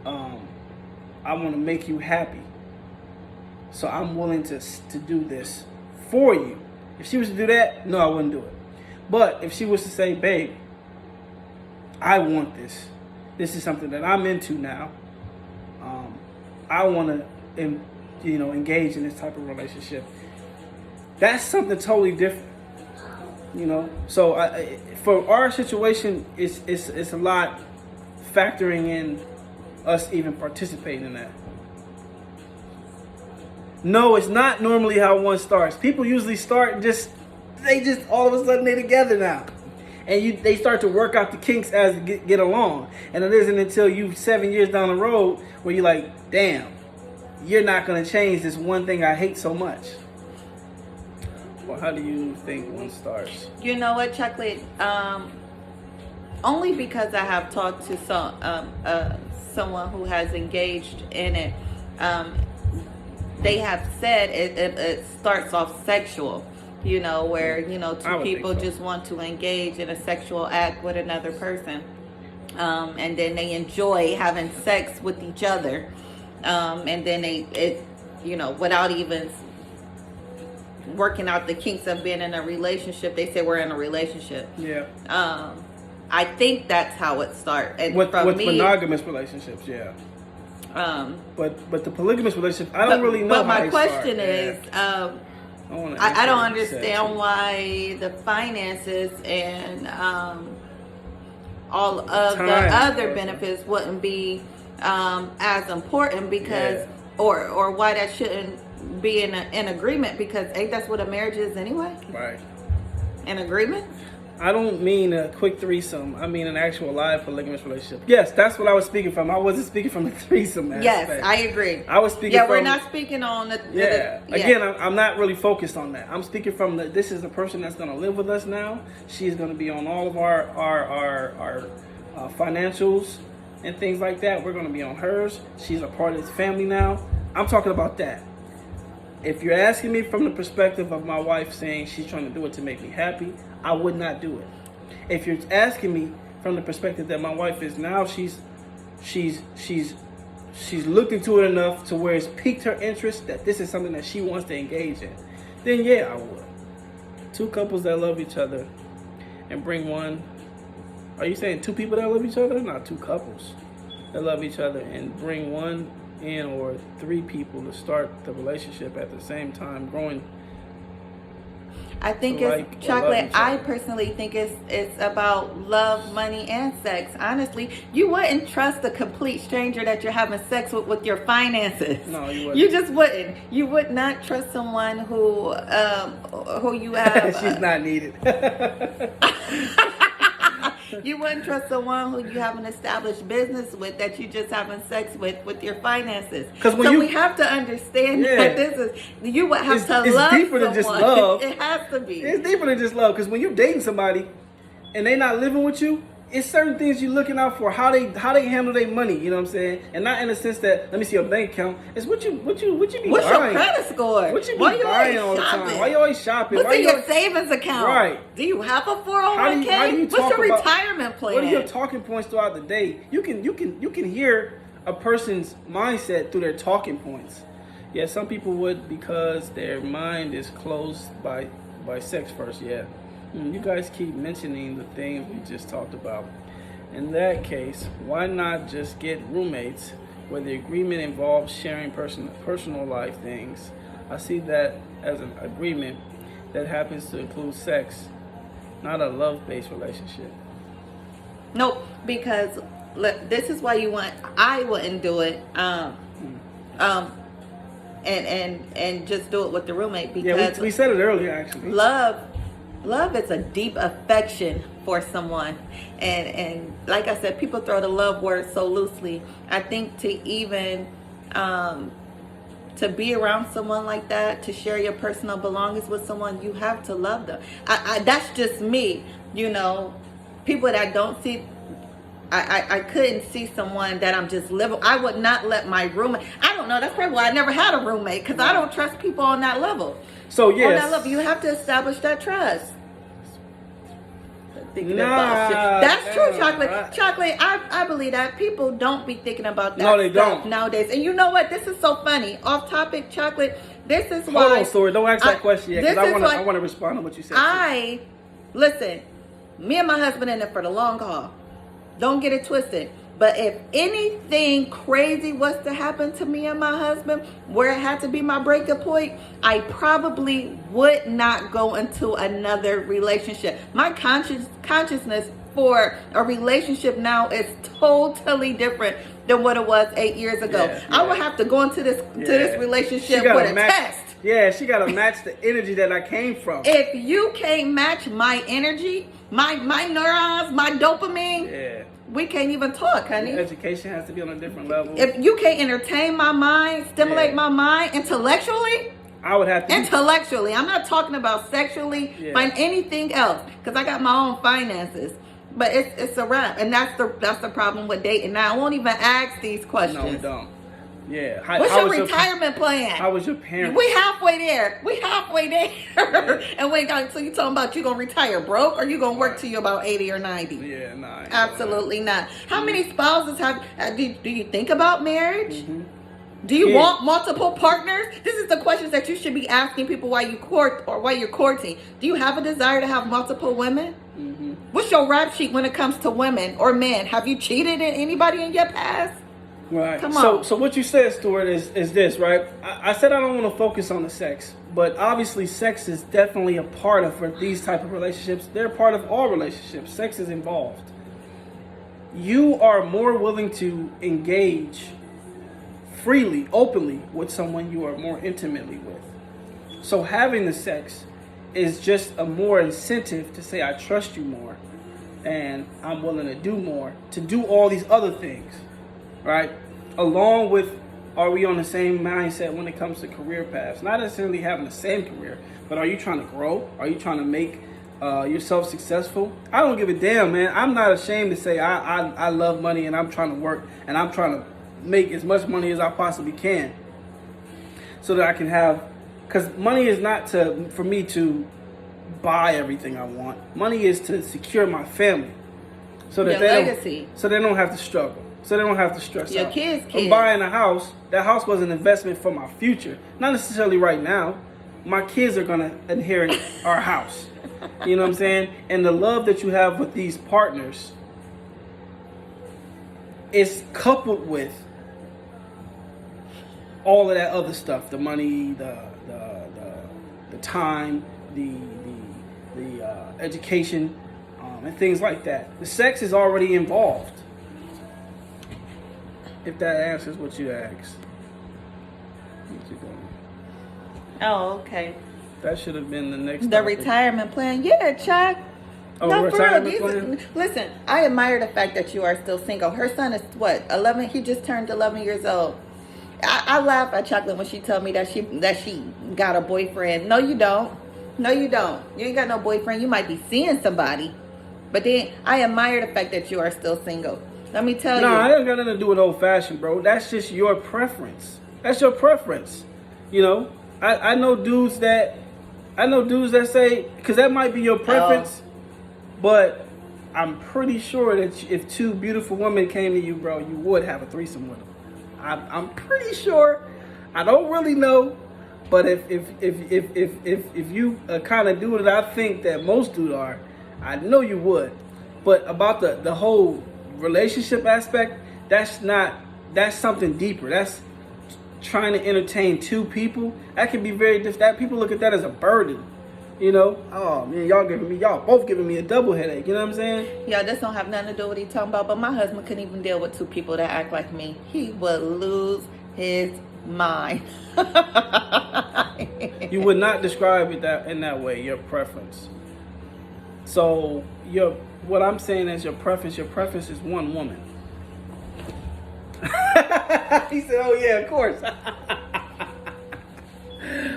I want to make you happy, so I'm willing to do this for you. If she was to do that, no, I wouldn't do it. But if she was to say, babe, I want this. This is something that I'm into now. I want to, engage in this type of relationship. That's something totally different. So for our situation, it's a lot factoring in us even participating in that. No, it's not normally how one starts. People usually start they just all of a sudden they're together now. And they start to work out the kinks as they get along. And it isn't until you 7 years down the road where you're like, damn, you're not going to change this one thing I hate so much. Well, how do you think one starts? You know what, Chocolate? Only because I have talked to someone who has engaged in it. They have said it starts off sexual, where, two people just want to engage in a sexual act with another person. And then they enjoy having sex with each other. And then without even working out the kinks of being in a relationship, they say we're in a relationship. Yeah. I think that's how it starts. And with monogamous relationships, yeah. But the polygamous relationship, I don't really know. But my question is, I don't understand why the finances and all of the Time, other also. benefits wouldn't be as important because, Yeah. or why that shouldn't be in agreement, because ain't that's what a marriage is anyway? Right. An agreement? I don't mean a quick threesome. I mean an actual live polygamous relationship. Yes, that's what I was speaking from. I wasn't speaking from the threesome aspect. Yes, I agree. I was speaking Yeah, from... we're not speaking on the... Yeah. Again, I'm not really focused on that. I'm speaking from this is the person that's going to live with us now. She's going to be on all of our financials and things like that. We're going to be on hers. She's a part of this family now. I'm talking about that. If you're asking me from the perspective of my wife saying she's trying to do it to make me happy, I would not do it. If you're asking me from the perspective that my wife is now, she's looked into it enough to where it's piqued her interest that this is something that she wants to engage in, then yeah, I would. Two couples that love each other and bring one. Are you saying two people that love each other? Not two couples that love each other and bring one in, or three people to start the relationship at the same time, growing. I think Like it's or love chocolate. each other. I personally think it's about love, money, and sex. Honestly, you wouldn't trust a complete stranger that you're having sex with your finances. No, you wouldn't. You just wouldn't. You would not trust someone who you have. She's not needed. You wouldn't trust someone who you have an established business with that you just having sex with your finances. 'Cause when so you- we have to understand Yeah. that this is, you would have to It's love deeper than someone. just love. It has to be. It's deeper than just love, because when you're dating somebody and they not living with you, it's certain things you're looking out for, how they handle their money. You know what I'm saying? And not in the sense that, let me see your bank account. It's what you be What's buying. your credit score? What you be Why you buying always all the shopping? time? Why you always shopping? What's Why in you your always- savings account? Right. Do you have a How 401k? do you What's talk your about- retirement plan? What are your talking points throughout the day? You can hear a person's mindset through their talking points. Yeah, some people would, because their mind is closed by sex first. Yeah, you guys keep mentioning the things we just talked about. In that case, why not just get roommates where the agreement involves sharing personal life things? I see that as an agreement that happens to include sex, not a love-based relationship. Nope, because look, this is why I wouldn't do it. And just do it with the roommate, because Yeah, we said it earlier, actually. love is a deep affection for someone, and like I said, people throw the love word so loosely. I think to even to be around someone like that, to share your personal belongings with someone, you have to love them. I that's just me, people that I don't see. I couldn't see someone that I'm just living. I would not let my roommate. I don't know. That's probably why I never had a roommate, because I don't trust people on that level. So On yes, that level, you have to establish that trust. Thinking Nah, about shit. That's true, nah, chocolate. right. Chocolate. I believe that people don't be thinking about that. No, they stuff don't. nowadays. And you know what? This is so funny. Off topic, chocolate. This is hold why. on, Story. Don't ask that question yet, this because is why- I want to respond to what you said. Listen. Me and my husband in it for the long haul. Don't get it twisted. But if anything crazy was to happen to me and my husband, where it had to be my breaking point, I probably would not go into another relationship. My consciousness for a relationship now is totally different than what it was 8 years ago. Yeah, I yeah. would have to go into this Yeah. relationship She gotta with a match- test. Yeah, she got to match the energy that I came from. If you can't match my energy, my neurons, my dopamine, Yeah. we can't even talk, honey. Education has to be on a different level. If you can't entertain my mind, stimulate Yeah. my mind intellectually, I would have to. I'm not talking about sexually, Yeah. find anything else, because I got my own finances. But it's a wrap, and that's the problem with dating. Now I won't even ask these questions. No, we don't. Yeah. What's how your was retirement plan? How was your parents? We halfway there. And wait, so you talking about you gonna retire broke, or you gonna work till you about 80 or 90? Yeah, nah. Absolutely not. How many spouses do you think about marriage? Mm-hmm. Do you Yeah. want multiple partners? This is the questions that you should be asking people while you court or while you're courting. Do you have a desire to have multiple women? Mm-hmm. What's your rap sheet when it comes to women or men? Have you cheated in anybody in your past? Right. Come on. So what you said, Stuart, is this, right? I said I don't want to focus on the sex, but obviously sex is definitely a part of these type of relationships. They're part of all relationships. Sex is involved. you are more willing to engage freely, openly with someone you are more intimately with. So having the sex is just a more incentive to say I trust you more and I'm willing to do more, to do all these other things, right? Along with, are we on the same mindset when it comes to career paths? Not necessarily having the same career, but are you trying to grow? Are you trying to make yourself successful? I don't give a damn, man. I'm not ashamed to say I love money and I'm trying to work and I'm trying to make as much money as I possibly can so that I can have, because money is not for me to buy everything I want. Money is to secure my family so that so they don't have to struggle. So they don't have to stress Your out. kids. I'm buying a house. That house was an investment for my future. Not necessarily right now. My kids are going to inherit our house. You know what I'm saying? And the love that you have with these partners is coupled with all of that other stuff. The money, the time, the education, and things like that. The sex is already involved. If that answers what you asked. Oh, okay. That should have been the next The topic. retirement plan. Yeah, Chuck. Oh, No, for real. retirement plan? Listen, I admire the fact that you are still single. Her son is what, 11? He just turned 11 years old. I laugh at Chocolate when she told me that she got a boyfriend. No, you don't. No, you don't. You ain't got no boyfriend. You might be seeing somebody. But then I admire the fact that you are still single. Let me tell you. No, it ain't got nothing to do with old fashioned, bro. That's just your preference. That's your preference. You know, I know dudes that say, because that might be your preference, but I'm pretty sure that if two beautiful women came to you, bro, you would have a threesome with them. I'm pretty sure. I don't really know, but if you kind of do what I think that most dudes are, I know you would. But about the whole relationship aspect, that's something deeper. That's trying to entertain two people. That can be very that people look at that as a burden. You know, oh man, y'all both giving me a double headache. You know what I'm saying? Yeah, this don't have nothing to do with what he talking about. But my husband couldn't even deal with two people that act like me. He would lose his mind. You would not describe it in that way. Your preference. So what I'm saying is your preference is one woman. He said, "Oh yeah, of course."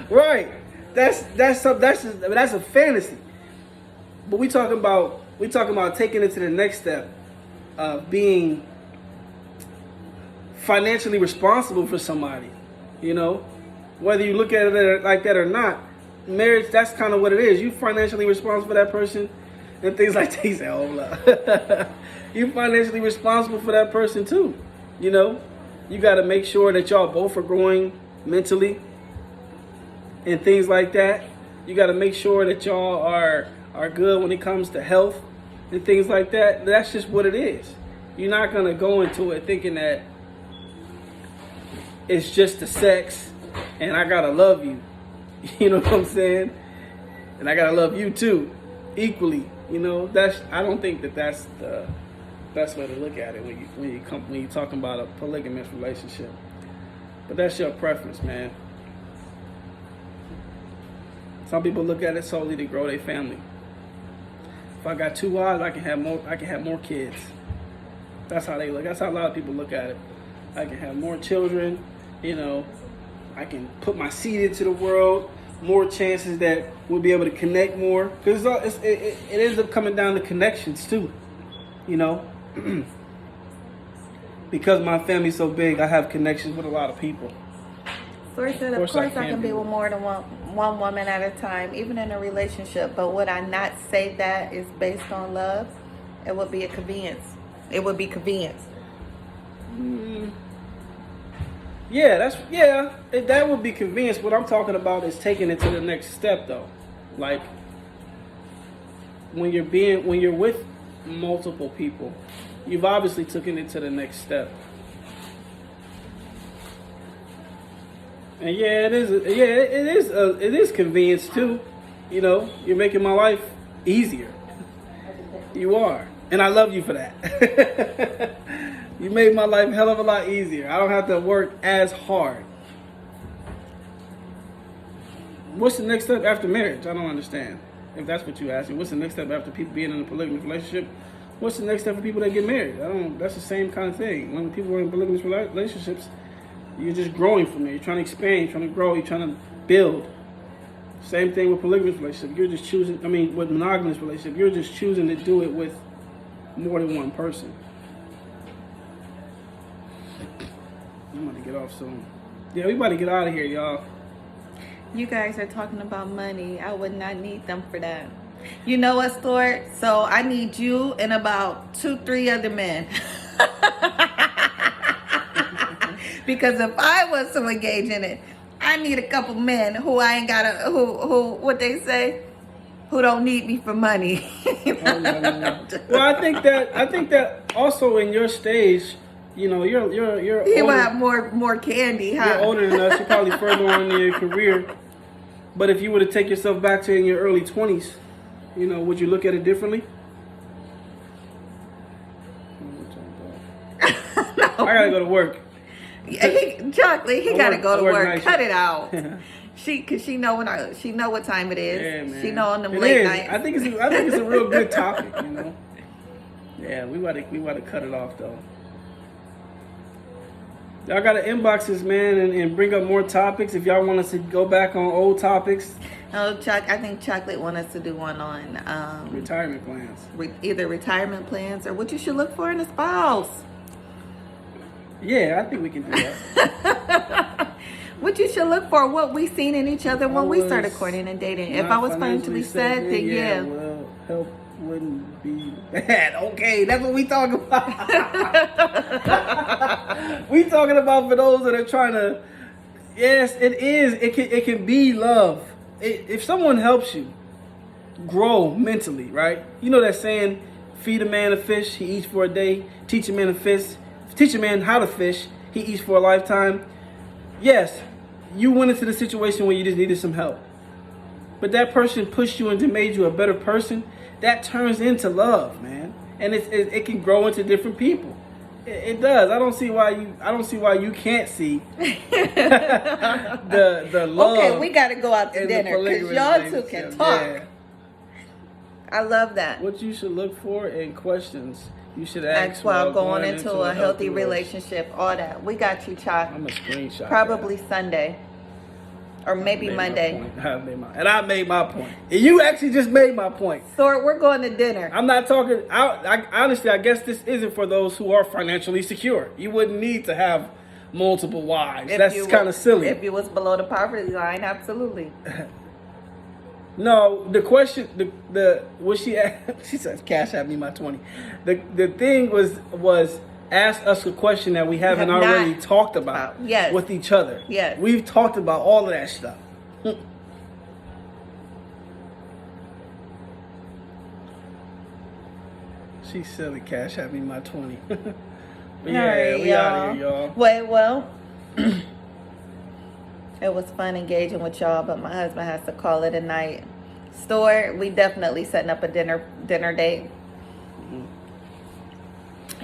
Right. That's a fantasy. But we talking about taking it to the next step of being financially responsible for somebody. You know, whether you look at it like that or not, marriage, that's kind of what it is. You financially responsible for that person and things like that. He said, "Hold up." You financially responsible for that person too. You know, you got to make sure that y'all both are growing mentally and things like that. You got to make sure that y'all are good when it comes to health and things like that. That's just what it is. You're not going to go into it thinking that it's just the sex and I got to love you. You know what I'm saying? And I got to love you too, equally. You know, I don't think that's the best way to look at it when you're talking about a polygamous relationship. But that's your preference, man. Some people look at it solely to grow their family. If I got 2 wives, I can have more kids. That's how they look. That's how a lot of people look at it. I can have more children. You know, I can put my seed into the world. More chances that we'll be able to connect more. Because it ends up coming down to connections too. You know, because my family's so big, I have connections with a lot of people. So he said, of course I can be with more than one woman at a time, even in a relationship. But would I not say that is based on love? It would be a convenience. It would be convenience. Yeah, that would be convenience. What I'm talking about is taking it to the next step, though. Like when you're with multiple people, you've obviously taken it to the next step. And yeah, it is convenience too. You know, you're making my life easier. You are. And I love you for that. You made my life a hell of a lot easier. I don't have to work as hard. What's the next step after marriage? I don't understand. If that's what you're asking, what's the next step after people being in a polygamous relationship? What's the next step for people that get married? That's the same kind of thing. When people are in polygamous relationships, you're just growing from there. You're trying to expand, you're trying to grow, you're trying to build. Same thing with polygamous relationship. You're just choosing, with monogamous relationship, you're just choosing to do it with more than one person. I'm about to get off soon. Yeah, we about to get out of here, y'all. You guys are talking about money. I would not need them for that. You know what, Stuart? So I need you and about 2-3 other men. Because if I was to engage in it, I need a couple men who I ain't got who what they say, who don't need me for money. Well, I think that also in your stage, you're You will have more candy, huh? You're older than us. You're probably further on in your career. But if you were to take yourself back to in your early 20s, would you look at it differently? No. I gotta go to work. Chocolate, he gotta go to work. Cut it out. Cause she know what time it is. Yeah, man. She know on them late nights. I think it's a real good topic. Yeah, we want to cut it off though. Y'all gotta inbox us, man, and bring up more topics if y'all want us to go back on old topics. Oh, I think Chocolate want us to do one on retirement plans. Either retirement plans or what you should look for in a spouse. Yeah, I think we can do that. What you should look for, what we seen in each other when we started courting and dating. If I was financially set, then yeah. Well, help wouldn't be bad. Okay, that's what we talking about. We talking about for those that are trying to. Yes, it is. It can be love. If someone helps you grow mentally, right? You know that saying, feed a man a fish, he eats for a day. Teach a man how to fish, he eats for a lifetime. Yes, you went into the situation where you just needed some help. But that person pushed you and made you a better person. That turns into love, man. And it can grow into different people. It does. I don't see why you can't see the love. Okay, we got to go out to dinner because y'all two can talk. Yeah. I love that. What you should look for in questions you should ask while going into a healthy relationship. All that. We got you, Chuck. I'm a screenshot. Probably that. Sunday. Or maybe Monday. I made my point. And you actually just made my point. So we're going to dinner. I'm not talking. Honestly, I guess this isn't for those who are financially secure. You wouldn't need to have multiple wives. That's kind of silly. If you was below the poverty line, absolutely. No, the question, what she says, cash at me my 20. The thing was ask us a question that we haven't already talked about with each other. Yes. We've talked about all of that stuff. She silly, cash at me my 20. But yeah, right, we out of here, y'all. Well, it was fun engaging with y'all, but my husband has to call it a night. Stuart, we definitely setting up a dinner date.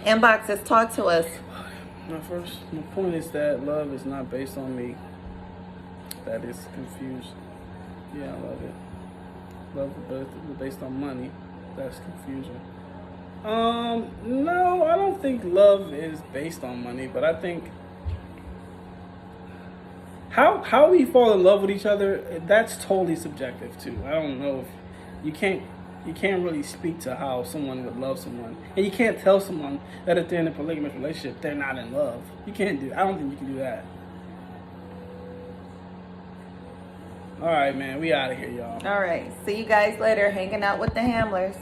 Inboxes, talk to us. My point is that love is not based on me. That is confused. Yeah, I love it. Love is based on money. That's confusing. No, I don't think love is based on money, but I think how we fall in love with each other, that's totally subjective too. I don't know if you can't really speak to how someone would love someone. And you can't tell someone that if they're in a polygamous relationship, they're not in love. You can't do that. I don't think you can do that. All right, man. We out of here, y'all. All right. See you guys later. Hanging out with the Hamlers.